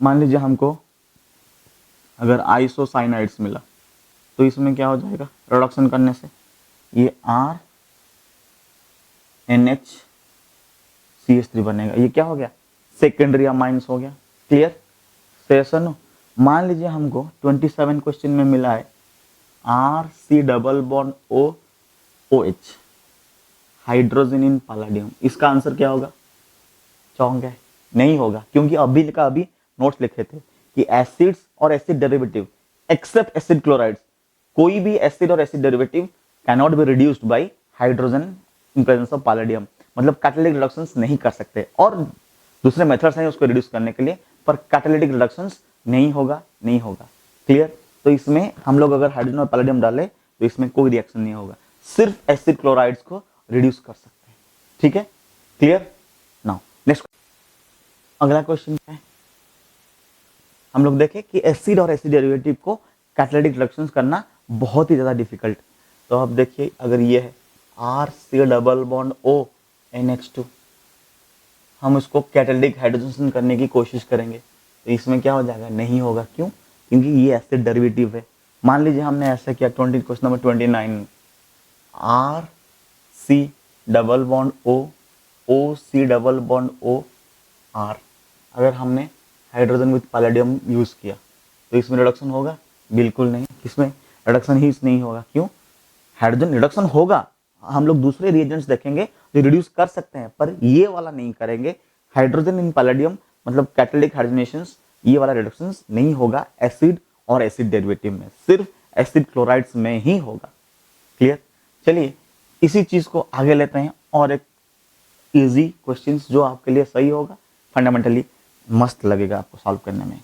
मान लीजिए हमको अगर आइसोसाइनाइड्स मिला, तो इसमें क्या हो जाएगा? रिडक्शन करने से ये RNHCH3 बनेगा, ये क्या हो गया? सेकेंडरी अमाइंस हो गया, क्लियर। सेशन मान लीजिए हमको 27 क्वेश्चन में मिला है RC double bond OH hydrogen in palladium, इसका आंसर क्या होगा? चौंक गए? नहीं होगा, क्योंकि अभी का अभी नोट्स लिखे थे कि एसिड्स और acid derivative except acid chlorides, कोई भी एसिड और acid derivative can not be reduced by hydrogen in presence of palladium, मतलब कैटालिटिक रिडक्शंस नहीं कर सकते, और दूसरे मेथड्स हैं उसको रिड्यूस करने के लिए, पर कैटालिटिक रिडक्शंस नहीं होगा, क्लियर। तो इसमें हम लोग अगर हाइड्रोजन और पैलाडियम डालें तो इसमें कोई रिएक्शन नहीं होगा, सिर्फ एसिड क्लोराइड्स को रिड्यूस कर सकते हैं, ठीक है, क्लियर। नाउ नेक्स्ट अगला क्वेश्चन क्या है? हम लोग देखें कि एसिड और एसिड डेरिवेटिव को कैटालिटिक रिडक्शंस करना बहुत ही ज़्यादा डिफिकल्ट। तो अब देखिए, अगर ये है RC double bond O NH2, हम इसको कैटालिटिक हाइड्रोजनेशन करने की कोशिश करेंगे तो इसमें क्या हो जाएगा, नहीं होगा। क्यों? क्योंकि ये एसिड डेरिवेटिव है। मान लीजिए हमने ऐसा किया, question number 29, RC double bond O OC double bond O R, अगर हमने हाइड्रोजन विथ पैलेडियम यूज किया तो इसमें रिडक्शन होगा? बिल्कुल नहीं, इसमें रिडक्शन ही नहीं होगा। क्यों? हाइड्रोजन रिडक्शन होगा, हम लोग दूसरे रिएजेंट्स देखेंगे जो रिड्यूस कर सकते हैं, पर ये वाला नहीं करेंगे। हाइड्रोजन इन पैलेडियम मतलब कैटालिटिक हाइड्रोजनेशन, ये वाला रिडक्शन नहीं होगा एसिड और एसिड डेरिवेटिव में, सिर्फ एसिड क्लोराइड्स में ही होगा। क्लियर? चलिए इसी चीज को आगे लेते हैं और एक इजी क्वेश्चंस जो आपके लिए सही होगा, फंडामेंटली मस्त लगेगा आपको सॉल्व करने में।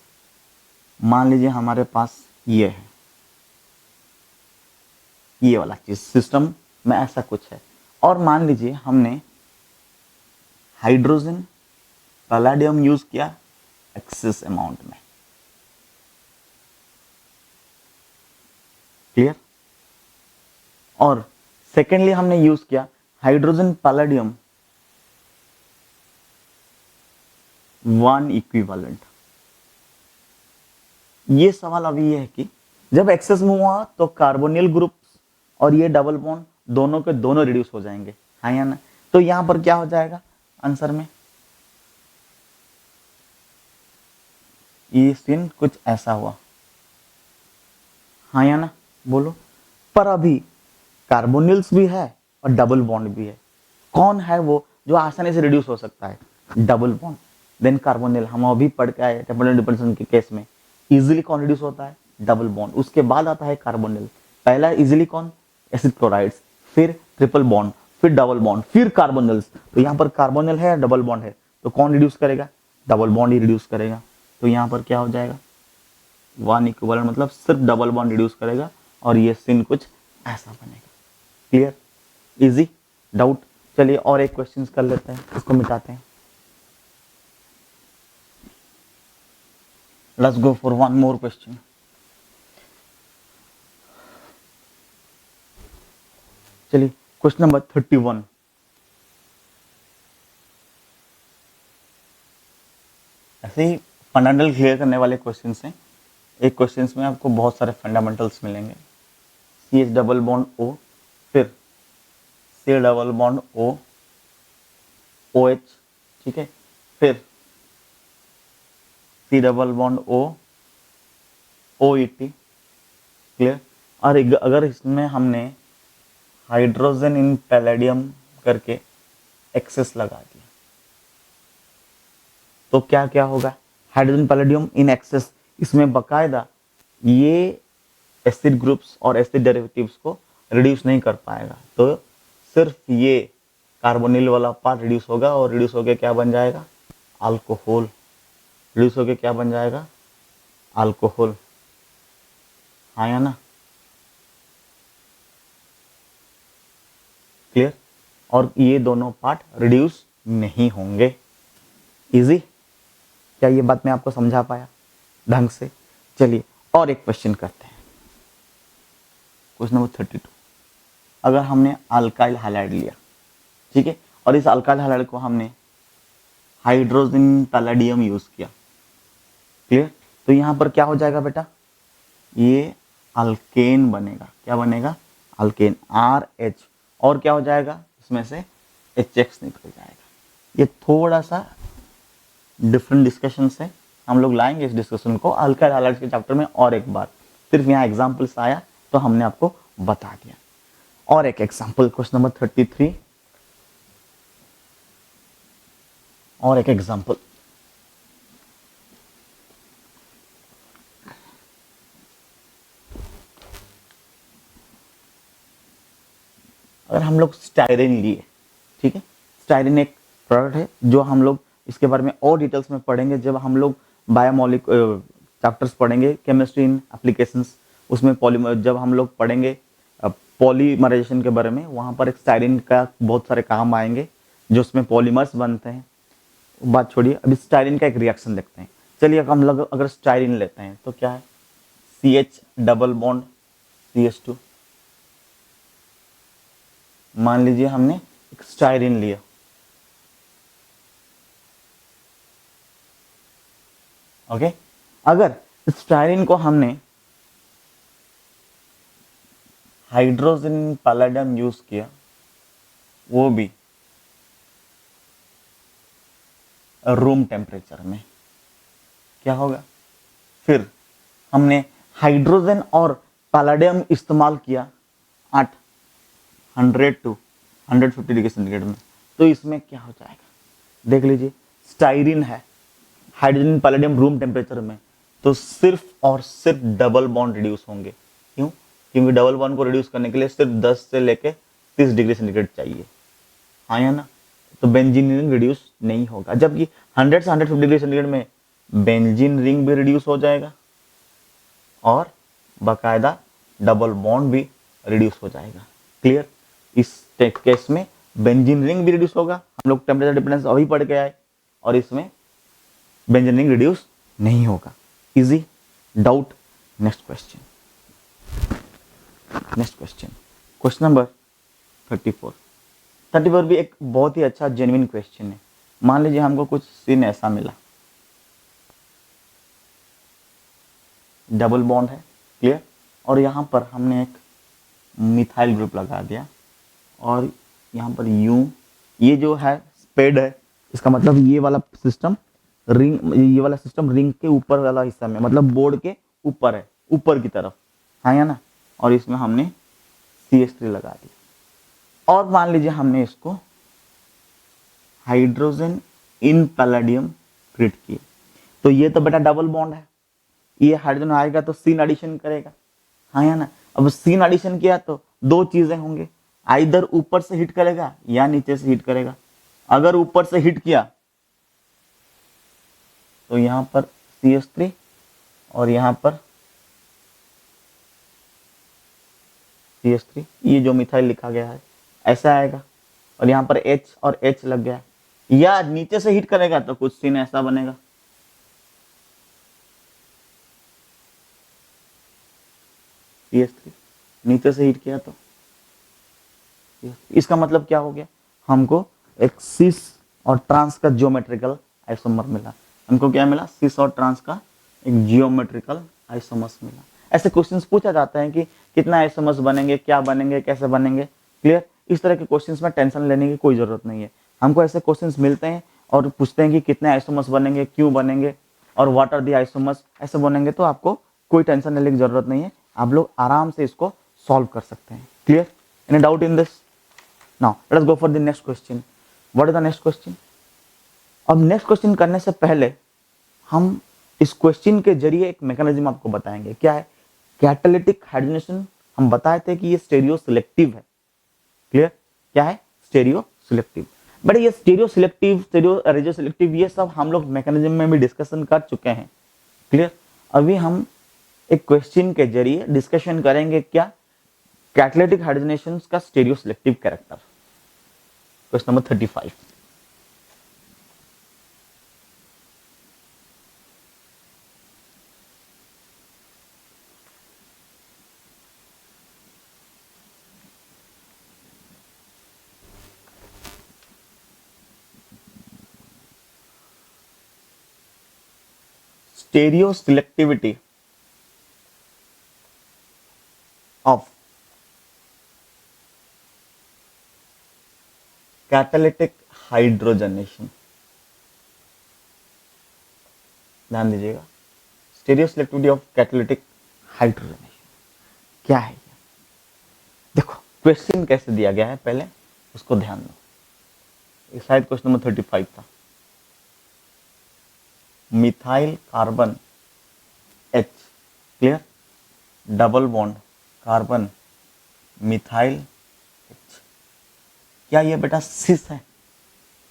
मान लीजिए हमारे पास ये है, ये वाला चीज सिस्टम में ऐसा कुछ है, और मान लीजिए हमने हाइड्रोजन पैलेडियम यूज किया एक्सेस अमाउंट में। क्लियर? और सेकेंडली हमने यूज किया हाइड्रोजन पैलेडियम 1 इक्विवेलेंट। ये सवाल अभी ये है कि जब एक्सेस में हुआ तो कार्बोनिल ग्रुप और ये डबल बॉन्ड दोनों के दोनों रिड्यूस हो जाएंगे, हाँ या ना? तो यहां पर क्या हो जाएगा आंसर में? ये सीन कुछ ऐसा हुआ, हाँ या ना? बोलो। पर अभी कार्बोनिल्स भी है और डबल बॉन्ड भी है। कौन है वो जो आसानी से रिड्यूस हो सकता है? Double bond, then carbonyl. हम अभी पढ़ के आए टेम्परल डिपेंडेंस के केस में इजीली कौन रिड्यूस होता है? Double bond. उसके बाद आता है कार्बोनिल। पहला इजीली कौन? एसिड क्लोराइड्स, फिर ट्रिपल बॉन्ड, फिर डबल बॉन्ड, फिर कार्बोनिल्स। तो यहाँ पर कार्बोनिल है, डबल बॉन्ड है, तो कौन रिड्यूस करेगा? डबल बॉन्ड ही रिड्यूस करेगा। तो यहाँ पर क्या हो जाएगा? 1 इक्विवेलेंट मतलब सिर्फ डबल बॉन्ड रिड्यूस करेगा और ये सीन कुछ ऐसा बनेगा। क्लियर? इजी? डाउट? चलिए और एक क्वेश्चन कर लेते हैं, इसको मिटाते हैं। Let's go for one more question. चलिए क्वेश्चन नंबर 31। ऐसे ही फंडामेंटल क्लियर करने वाले क्वेश्चंस हैं। एक क्वेश्चंस में आपको बहुत सारे फंडामेंटल्स मिलेंगे। CH डबल बॉन्ड O, फिर C double bond O OH, ठीक है, फिर C double bond O OET। Clear? और अगर इसमें हमने हाइड्रोजन इन पैलेडियम करके एक्सेस लगा दिया तो क्या क्या होगा? हाइड्रोजन पैलेडियम इन एक्सेस, इसमें बकायदा ये एसिड ग्रुप्स और एसिड डेरिवेटिव्स को रिड्यूस नहीं कर पाएगा, तो सिर्फ ये कार्बोनिल वाला पार्ट रिड्यूस होगा और रिड्यूस होके क्या बन जाएगा? अल्कोहल। रिड्यूस होके क्या बन जाएगा? अल्कोहल, हाँ या ना? क्लियर? और ये दोनों पार्ट रिड्यूस नहीं होंगे। इजी? क्या ये बात मैं आपको समझा पाया ढंग से? चलिए और एक क्वेश्चन करते हैं। Question number 32। अगर हमने अल्काइल हैलाइड लिया, ठीक है, और इस अल्काइल हैलाइड को हमने हाइड्रोजन पैलेडियम यूज किया, क्लियर? तो यहां पर क्या हो जाएगा बेटा? ये अल्केन बनेगा। क्या बनेगा? Alkane, RH। और क्या हो जाएगा? इसमें से HX निकल जाएगा। ये थोड़ा सा डिफरेंट डिस्कशन से हम लोग लाएंगे इस डिस्कशन को अल्काइल हैलाइड्स के चैप्टर में और एक बार। सिर्फ यहाँ एग्जाम्पल्स आया तो हमने आपको बता दिया। और एक एग्जाम्पल, क्वेश्चन नंबर 33। और एक एग्जाम्पल, अगर हम लोग स्टाइरिन लिए, ठीक है, स्टाइरिन एक प्रोडक्ट है जो हम लोग इसके बारे में और डिटेल्स में पढ़ेंगे जब हम लोग बायोमोलिक चैप्टर्स पढ़ेंगे, केमिस्ट्री इन एप्लीकेशंस, उसमें पॉलीमर जब हम लोग पढ़ेंगे पॉलीमराइजेशन के बारे में, वहाँ पर एक स्टाइरिन का बहुत सारे काम आएंगे जो उसमें पॉलीमर्स बनते हैं। बात छोड़िए, अभी स्टाइरिन का एक रिएक्शन देखते हैं। चलिए हम लोग अगर स्टाइरिन लेते हैं तो क्या है? CH double bond CH2। मान लीजिए हमने एक स्टाइरिन लिया, ओके। अगर स्टाइरिन को हमने हाइड्रोजन पैलेडियम यूज किया, वो भी रूम टेम्परेचर में, क्या होगा? फिर हमने हाइड्रोजन और पैलेडियम इस्तेमाल किया 800 टू 150 डिग्री सेंटीग्रेड में, तो इसमें क्या हो जाएगा? देख लीजिए, स्टाइरिन है, हाइड्रोजन पैलेडियम रूम टेम्परेचर में, तो सिर्फ और सिर्फ डबल बॉन्ड रिड्यूस होंगे। क्यों? क्योंकि डबल बॉन्ड को रिड्यूस करने के लिए सिर्फ 10 से लेके 30 डिग्री सेंटीग्रेड चाहिए, हाँ या ना? तो बेंजीन रिंग रिड्यूस नहीं होगा, जबकि 100 से 150 डिग्री सेंटीग्रेड में बेंजीन रिंग भी रिड्यूस हो जाएगा और बाकायदा डबल बॉन्ड भी रिड्यूस हो जाएगा। क्लियर? इस केस में बेंजीन रिंग भी रिड्यूस होगा, हम लोग टेम्परेचर डिपेंडेंस अभी पढ़ के आए, और इसमें बेंजीन रिंग रिड्यूस नहीं होगा। Easy? Doubt? Next question, question number 34 भी एक बहुत ही अच्छा जेन्युइन क्वेश्चन है। मान लीजिए हमको कुछ सीन ऐसा मिला, डबल बॉन्ड है, क्लियर, और यहाँ पर हमने एक मिथाइल ग्रुप लगा दिया, और यहाँ पर यूं, ये जो है स्पेड है, इसका मतलब ये वाला सिस्टम रिंग, ये वाला सिस्टम रिंग के ऊपर वाला हिस्सा में, मतलब बोर्ड के ऊपर है, ऊपर की तरफ, हाँ या ना? और इसमें हमने CH3 लगा दिया, और मान लीजिए हमने इसको हाइड्रोजन इन पैलेडियम ट्रीट किए, तो ये तो बेटा डबल बॉन्ड है, ये हाइड्रोजन आएगा तो सीन एडिशन करेगा, हाँ या ना? अब सीन एडिशन किया तो दो चीजें होंगे, आइदर ऊपर से हिट करेगा या नीचे से हिट करेगा। अगर ऊपर से हिट किया तो यहां पर CH3 और यहां पर CH3, ये जो मिथाइल लिखा गया है ऐसा आएगा, और यहां पर H और H लग गया है। या नीचे से हिट करेगा तो कुछ सीन ऐसा बनेगा, CH3 नीचे से हिट किया तो इसका मतलब क्या हो गया? हमको एक सिस और ट्रांस का जियोमेट्रिकल आइसोमर मिला। हमको क्या मिला? सिस और ट्रांस का एक जियोमेट्रिकल आइसोमर्स मिला। ऐसे क्वेश्चंस पूछा जाता है कि कितना आइसोमर्स बनेंगे, क्या बनेंगे, कैसे बनेंगे। क्लियर? इस तरह के क्वेश्चंस में टेंशन लेने की कोई जरूरत नहीं है। हमको ऐसे क्वेश्चंस मिलते हैं और पूछते हैं कि कितने आइसोमर्स बनेंगे, क्यों बनेंगे, और व्हाट आर द आइसोमर्स, ऐसे बनेंगे, तो आपको कोई टेंशन लेने की जरूरत नहीं है, आप लोग आराम से इसको सॉल्व कर सकते हैं। Clear? Any doubt in this? Now let us go for the next question. What is the next question? अब नेक्स्ट क्वेश्चन करने से पहले हम इस क्वेश्चन के जरिए एक मैकेनिज्म आपको बताएंगे। क्या है? Catalytic hydrogenation. हम बताए थे कि ये स्टेरियो सिलेक्टिव है। क्लियर? क्या है? Stereo selective. बट ये stereo selective, stereo radio selective, ये सब हम लोग मैकेनिज्म में भी डिस्कशन कर चुके हैं। क्लियर? अभी हम एक क्वेश्चन के जरिए डिस्कशन करेंगे, क्या? कैटालिटिक हाइड्रोजनेशन का stereo selective character. Question number 35। Stereoselectivity of catalytic hydrogenation। ध्यान दीजिएगा, स्टेरियोसिलेक्टिविटी ऑफ कैटालिटिक हाइड्रोजनेशन क्या है? देखो क्वेश्चन कैसे दिया गया है, पहले उसको ध्यान दो। शायद क्वेश्चन नंबर 35 था। Methyl carbon H, clear, double bond carbon methyl H, क्या ये बेटा सिस है?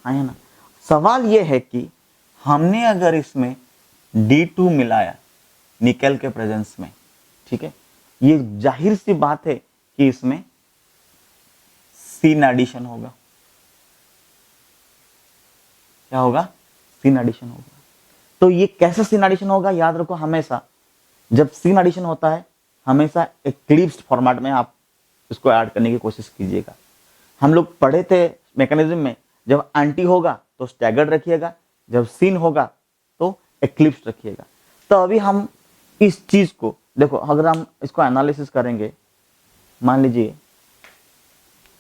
हाँ या ना? सवाल ये है कि हमने अगर इसमें D2 मिलाया निकेल के प्रेजेंस में, ठीक है, ये जाहिर सी बात है कि इसमें सीन एडिशन होगा। क्या होगा? सीन एडिशन होगा। तो ये कैसे सीन एडिशन होगा? याद रखो, हमेशा जब सीन एडिशन होता है हमेशा एक्लिप्स्ड फॉर्मेट में आप इसको ऐड करने की कोशिश कीजिएगा। हम लोग पढ़े थे मैकेनिज्म में, जब एंटी होगा तो स्टैगर्ड रखिएगा, जब सीन होगा तो एक्लिप्स्ड रखिएगा। तो अभी हम इस चीज को देखो, अगर हम इसको एनालिसिस करेंगे, मान लीजिए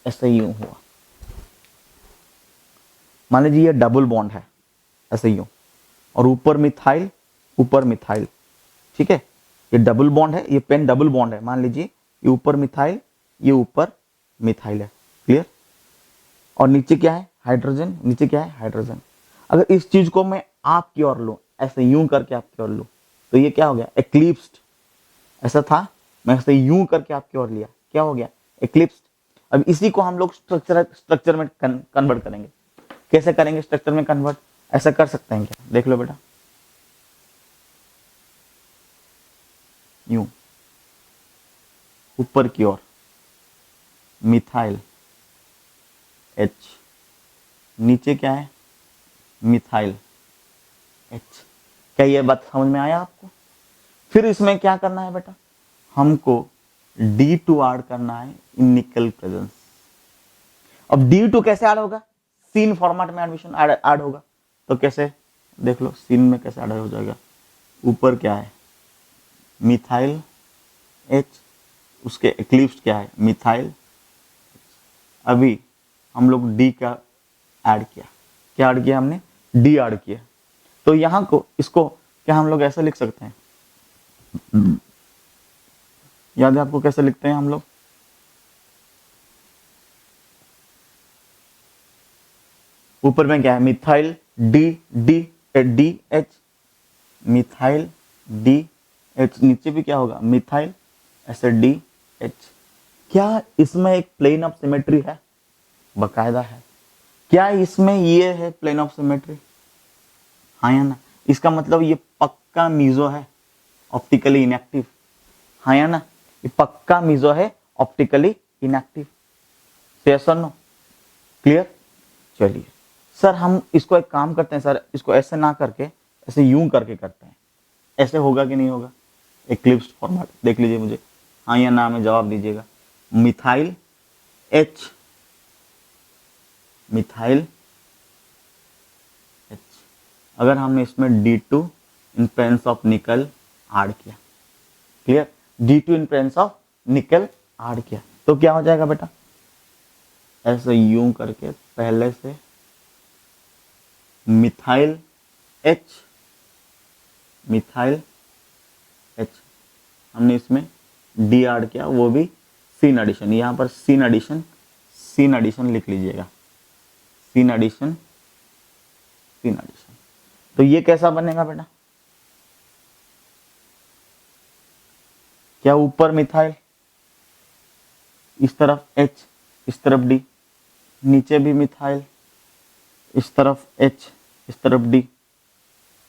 ऐसे यूं हुआ, मान लीजिए ये डबल बॉन्ड है ऐसे यूं, और ऊपर मिथाइल ऊपर मिथाइल, ठीक है, ये डबल बॉन्ड है, ये पेन डबल बॉन्ड है, मान लीजिए ये ऊपर मिथाइल, ये ऊपर मिथाइल है, क्लियर। और नीचे क्या है, हाइड्रोजन, नीचे क्या है, हाइड्रोजन। अगर इस चीज को मैं आपकी ओर लूं, ऐसे यूं करके आपकी ओर लूं, तो ये क्या हो गया, एक्लिप्स्ड। ऐसा था, मैं ऐसे यूं करके आपकी ओर लिया, क्या हो गया, एक्लिप्स्ड। अब इसी को हम लोग स्ट्रक्चर में कन्वर्ट करेंगे। कैसे करेंगे स्ट्रक्चर में कन्वर्ट, ऐसा कर सकते हैं क्या, देख लो बेटा, यूं ऊपर की ओर मिथाइल H, नीचे क्या है, मिथाइल H। क्या ये बात समझ में आया आपको? फिर इसमें क्या करना है बेटा, हमको D2 ऐड करना है इन निकल प्रेजेंस। अब D2 कैसे ऐड होगा, सीन फॉर्मेट में एडमिशन ऐड होगा, तो कैसे देख लो, सीन में कैसे ऐड हो जाएगा, ऊपर क्या है, मिथाइल H, उसके एक्लिप्स क्या है, मिथाइल। अभी हम लोग D का ऐड किया, क्या ऐड किया हमने, D ऐड किया। तो यहां को इसको क्या हम लोग ऐसा लिख सकते हैं, याद है आपको कैसे लिखते हैं हम लोग, ऊपर में क्या है, methyl D H, methyl D H, नीचे भी क्या होगा, मिथाइल ऐसे डी एच। क्या इसमें एक प्लेन ऑफ सिमेट्री है, बकायदा है। क्या इसमें ये है प्लेन ऑफ सिमेट्री, हाँ या ना, इसका मतलब ये पक्का मीजो है, ऑप्टिकली इनएक्टिव, हाँ या ना, ये पक्का मीजो है, ऑप्टिकली इनएक्टिव, यस और नो, क्लियर। चलिए सर, हम इसको एक काम करते हैं सर, इसको ऐसे ना करके ऐसे यूं करके करते हैं, ऐसे होगा कि नहीं होगा, एक्लिप्स्ड फॉर्मेट, देख लीजिए मुझे, हाँ या ना में जवाब दीजिएगा। मिथाइल H, मिथाइल H, अगर हमने इसमें D2 in presence of nickel add किया, clear, D2 in presence of nickel add किया, तो क्या हो जाएगा बेटा, ऐसे यूं करके पहले से मिथाइल H, मिथाइल H, हमने इसमें D ऐड किया, वो भी सीन एडिशन, यहां पर सीन एडिशन लिख लीजिएगा, सीन एडिशन। तो ये कैसा बनेगा बेटा, क्या ऊपर मिथाइल, इस तरफ H, इस तरफ D, नीचे भी मिथाइल, इस तरफ H, इस तरफ D,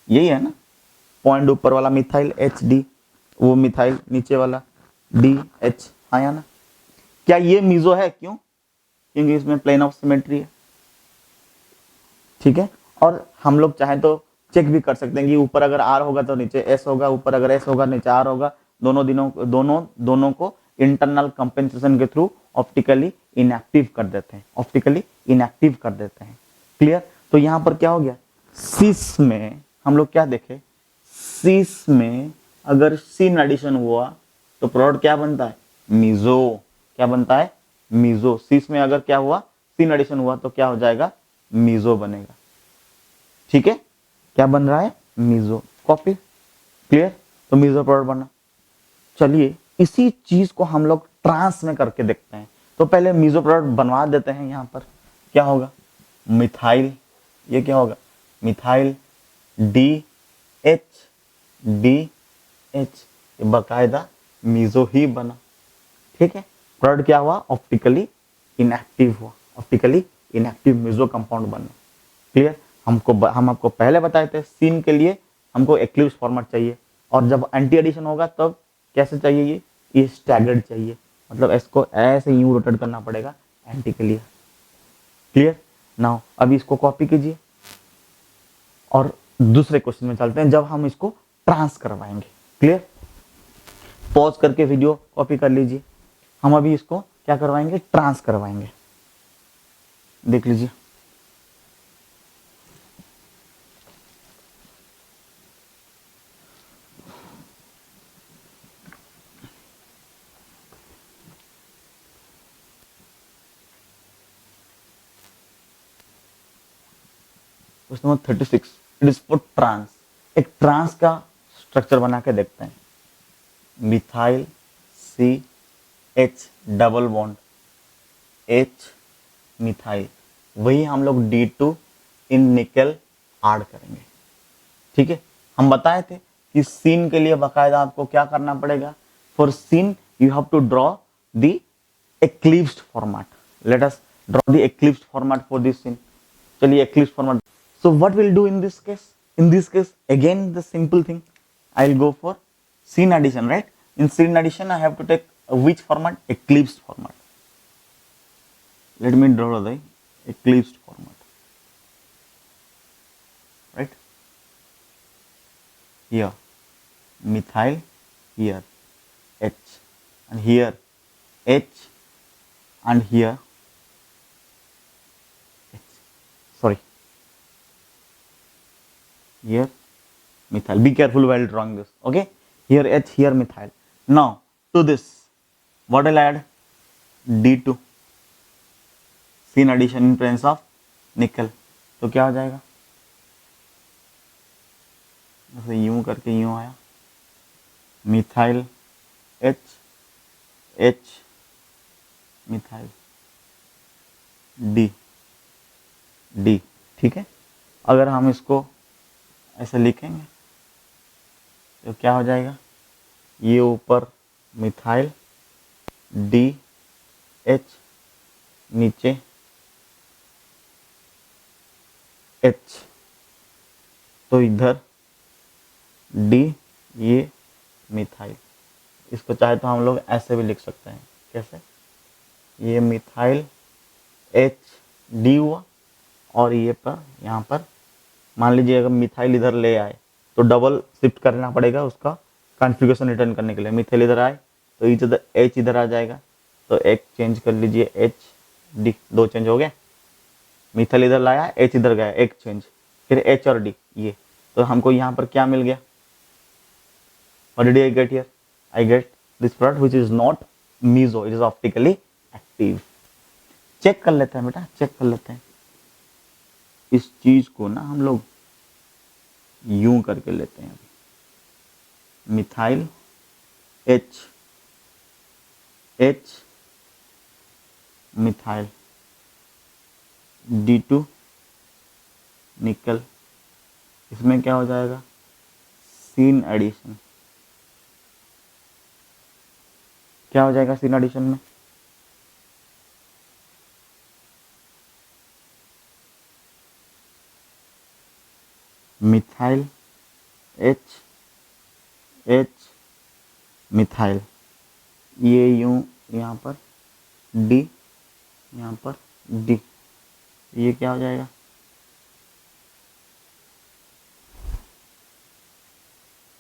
यही है ना, पॉइंट ऊपर वाला मिथाइल HD, वो मिथाइल नीचे वाला DH, आया ना। क्या ये मीजो है, क्यों, क्योंकि इसमें प्लेन ऑफ सिमेट्री है, ठीक है। और हम लोग चाहे तो चेक भी कर सकते हैं कि ऊपर अगर R होगा तो नीचे S होगा, ऊपर अगर S होगा नीचे R होगा, दोनों को इंटरनल कंपेंसेशन के थ्रू ऑप्टिकली इनएक्टिव कर देते हैं, ऑप्टिकली इनएक्टिव कर देते हैं, क्लियर। तो यहां पर क्या हो गया, सिस में हम लोग क्या देखे, सिस में अगर सीन एडिशन हुआ तो प्रोडक्ट क्या बनता है, मीजो, क्या बनता है, मीजो। सिस में अगर क्या हुआ, सीन एडिशन हुआ तो क्या हो जाएगा, मीजो बनेगा, ठीक है। क्या बन रहा है, मीजो, कॉपी, क्लियर। तो मीजो प्रोडक्ट बना। चलिए इसी चीज को हम लोग ट्रांस में करके देखते हैं। तो पहले मीजो प्रोडक्ट बनवा देते हैं, यहां पर क्या होगा, मिथाइल, ये क्या होगा, मिथाइल DH, ये बाकायदा मीजो ही बना, ठीक है। प्रोडक्ट क्या हुआ, ऑप्टिकली इनएक्टिव हुआ, ऑप्टिकली इनएक्टिव मीजो कंपाउंड बना, क्लियर। हम आपको पहले बताए थे, सीन के लिए हमको एक्लिप्स फॉर्मेट चाहिए, और जब एंटी एडिशन होगा तब कैसे चाहिए, ये स्टैगर्ड चाहिए, मतलब इसको ऐसे यूं रोटेट करना पड़ेगा एंटी के लिए, क्लियर। नाउ अभी इसको कॉपी कीजिए और दूसरे क्वेश्चन में चलते हैं, जब हम इसको ट्रांस करवाएंगे, क्लियर। पॉज करके वीडियो कॉपी कर लीजिए। हम अभी इसको क्या करवाएंगे, ट्रांस करवाएंगे। देख लीजिए, question number 36, it is for trans. एक ट्रांस का स्ट्रक्चर बना के देखते हैं। Methyl C H double bond H methyl, वही हम लोग D2 इन निकल ऐड करेंगे। ठीक है, हम बताए थे कि सीन के लिए बाकायदा आपको क्या करना पड़ेगा। For syn you have to draw the eclipsed format. Let us draw the eclipsed format for this scene. चलिए eclipsed format. So what we'll do in this case? In this case, again the simple thing. I'll go for scene addition, right? In scene addition, I have to take which format? Eclipsed format. Let me draw the eclipsed format. Right? Here, methyl, here, H, and here, H, and here, H. Sorry. Here methyl. Be careful while drawing this. Okay, here H, here methyl. Now to this, what will I add? D2 scene addition in presence of nickel. तो क्या हो जाएगा, ऐसे यूं करके यूं आया, methyl H H methyl D D। ठीक है, अगर हम इसको ऐसे लिखेंगे तो क्या हो जाएगा, ये ऊपर मिथाइल D H, नीचे H, तो इधर D, ये मिथाइल। इसको चाहे तो हम लोग ऐसे भी लिख सकते हैं। कैसे, ये मिथाइल H D हुआ, और ये पर यहाँ पर मान लीजिए अगर मिथाइल इधर ले आए तो डबल शिफ्ट करना पड़ेगा उसका कॉन्फ़िगरेशन रिटर्न करने के लिए। मिथाइल इधर आए तो इधर H इधर आ जाएगा, तो एक चेंज कर लीजिए H D, दो चेंज हो गए। मिथाइल इधर लाया, H इधर गया, एक चेंज, फिर H और D, ये तो हमको यहाँ पर क्या मिल गया। What did I get here? I get this product which is not meso, it is optically active. Check कर लेते हैं बेटा, चेक कर लेते हैं। इस चीज को ना हम लोग यूं करके लेते हैं। Methyl H H methyl D2 निकल, इसमें क्या हो जाएगा, सीन एडिशन। क्या हो जाएगा सीन एडिशन में, मिथाइल H H मिथाइल, ये यूं यहाँ पर D, यहाँ पर D, ये क्या हो जाएगा,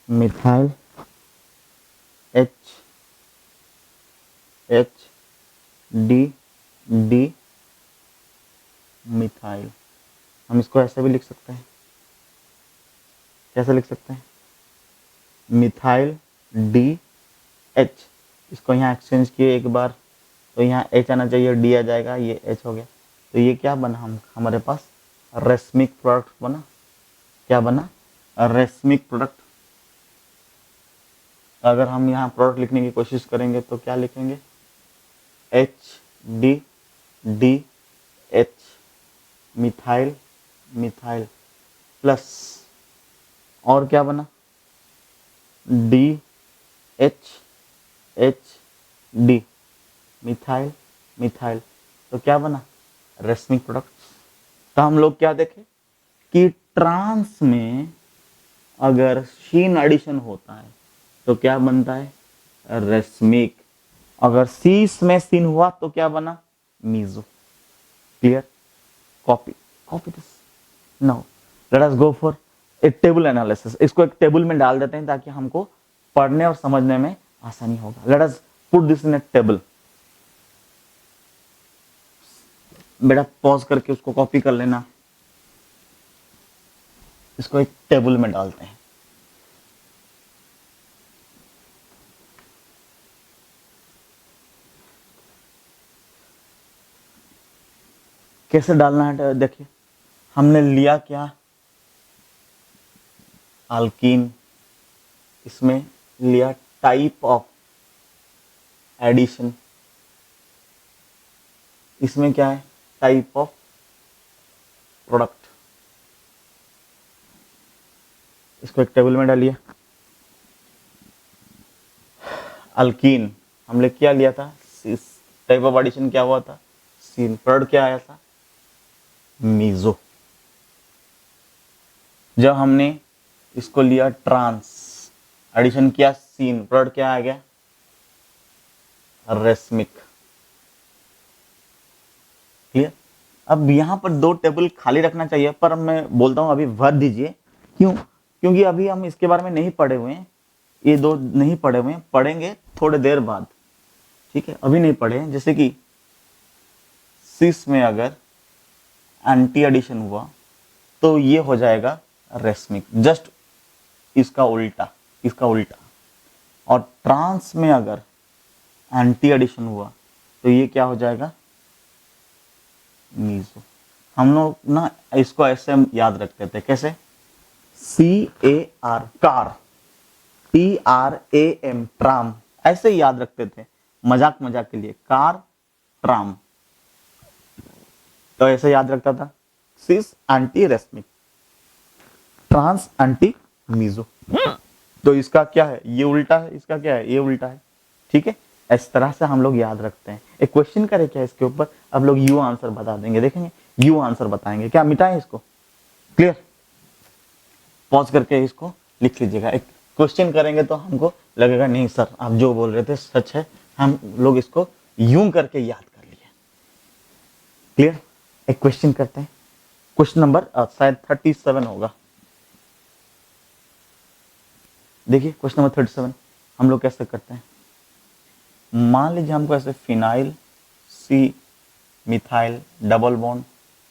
methyl H H D D methyl. हम इसको ऐसे भी लिख सकते हैं। कैसे लिख सकते हैं, मिथाइल D H, इसको यहाँ एक्सचेंज किए एक बार तो यहाँ H आना चाहिए, D आ जाएगा, ये H हो गया। तो ये क्या बना, हमारे पास रेशमिक प्रोडक्ट बना। क्या बना, रेशमिक प्रोडक्ट। अगर हम यहाँ प्रोडक्ट लिखने की कोशिश करेंगे तो क्या लिखेंगे, H D D H methyl methyl plus, और क्या बना, D H H D methyl methyl, तो क्या बना, रेशमिक प्रोडक्ट। तो हम लोग क्या देखें कि ट्रांस में अगर शीन एडिशन होता है तो क्या बनता है, रेशमिक। अगर सीस में सीन हुआ तो क्या बना, meso. Clear, copy copy this. Now let us go for a table analysis. इसको एक टेबल में डाल देते हैं ताकि हमको पढ़ने और समझने में आसानी होगा। Let us put this in A table. बेटा पॉज करके उसको कॉपी कर लेना, इसको एक टेबल में डालते हैं। कैसे डालना है देखिए, हमने लिया क्या, अल्कीन, इसमें लिया टाइप ऑफ एडिशन, इसमें क्या है, टाइप ऑफ प्रोडक्ट। इसको एक टेबल में डालिए। अल्कीन हमने क्या लिया था, टाइप ऑफ एडिशन क्या हुआ था, सीन। प्रोडक्ट क्या आया था, मीजो। जब हमने इसको लिया ट्रांस, एडिशन किया सीन, प्रोडक्ट क्या आ गया, रेस्मिक। क्लियर। अब यहां पर दो टेबल खाली रखना चाहिए, पर मैं बोलता हूं अभी भर दीजिए। क्यों, क्योंकि अभी हम इसके बारे में नहीं पढ़े हुए हैं, ये दो नहीं पढ़े हुए हैं, पढ़ेंगे थोड़े देर बाद, ठीक है, अभी नहीं पढ़े हैं। जैसे कि सिस में अगर एंटी एडिशन हुआ तो ये हो जाएगा रेस्मिक, जस्ट इसका उल्टा, इसका उल्टा। और ट्रांस में अगर एंटी एडिशन हुआ तो ये क्या हो जाएगा, मीजो। हम लोग ना इसको ऐसे याद रखते थे, कैसे, CAR कार, TRAM ट्राम, ऐसे याद रखते थे मजाक मजाक के लिए, कार ट्राम, तो ऐसे याद रखता था। सिस anti racemic, trans anti meso. तो इसका क्या है, ये उल्टा है, इसका क्या है, ये उल्टा है, ठीक है। इस तरह से हम लोग याद रखते हैं। एक क्वेश्चन करे क्या इसके ऊपर, अब लोग यू आंसर बता देंगे, देखेंगे यू आंसर बताएंगे, क्या मिटाएं इसको। क्लियर। पॉज करके इसको लिख लीजिएगा। एक क्वेश्चन करेंगे तो हमको लगेगा नहीं सर आप जो बोल रहे थे सच है, हम लोग इसको यूं करके याद कर लिए। क्लियर। एक क्वेश्चन करते हैं, क्वेश्चन नंबर शायद 37 होगा। देखिए क्वेश्चन नंबर 37 हम लोग कैसे करते हैं। मान लीजिए हमको ऐसे phenyl C methyl double bond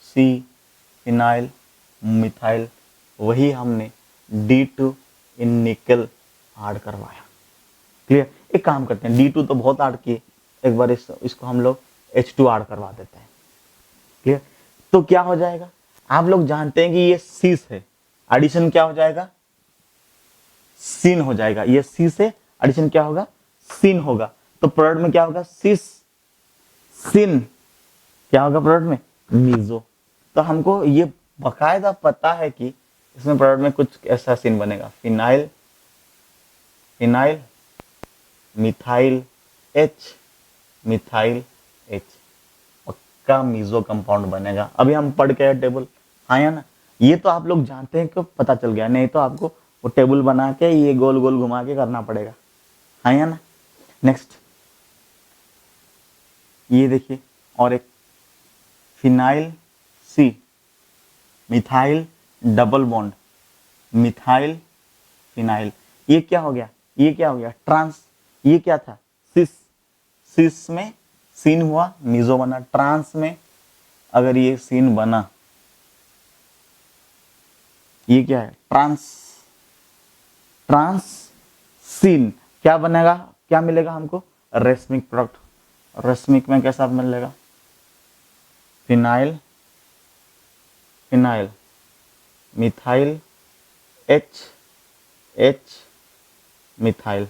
C phenyl methyl, वही हमने D2 इन निकल ऐड करवाया। क्लियर। एक काम करते हैं, D2 तो बहुत ऐड किए, एक बार इसको हम लोग H2 ऐड करवा देते हैं। क्लियर। तो क्या हो जाएगा, आप लोग जानते हैं कि ये सीस है, एडिशन क्या हो जाएगा, सीन हो जाएगा। ये सी से एडिशन क्या होगा, सीन होगा। तो प्रोडक्ट में क्या होगा, सिस सिन, क्या होगा प्रोडक्ट में, मीजो। तो हमको ये बकायदा पता है कि इसमें प्रोडक्ट में कुछ ऐसा सीन बनेगा, phenyl phenyl methyl H methyl H, पक्का मीजो कंपाउंड बनेगा। अभी हम पढ़ के टेबल, हाँ या ना, ये तो आप लोग जानते हैं कि पता चल गया, नहीं तो आपको वो टेबल बना के ये गोल गोल घुमा के करना पड़ेगा, हाँ या ना। नेक्स्ट ये देखिए, और एक phenyl C methyl double bond methyl phenyl, ये क्या हो गया, ये क्या हो गया, ट्रांस। ये क्या था, सिस, सिस में सीन हुआ, मीजो बना। ट्रांस में अगर ये सीन बना, ये क्या है, ट्रांस, ट्रांस सीन, क्या बनेगा, क्या मिलेगा हमको, रेस्मिक प्रोडक्ट। रेस्मिक में कैसा मिलेगा, phenyl phenyl methyl H methyl,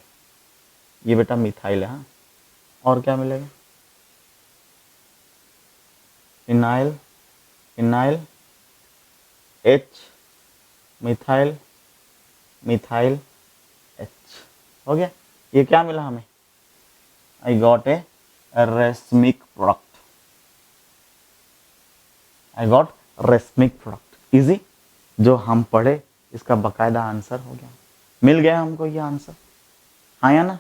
ये बेटा मिथाइल है, हाँ। और क्या मिलेगा, phenyl phenyl H methyl methyl H, हो गया। ये क्या मिला हमें, I got a racemic product, I got racemic product. Easy, जो हम पढ़े इसका बकायदा आंसर हो गया, मिल गया हमको ये आंसर, हाँ या ना।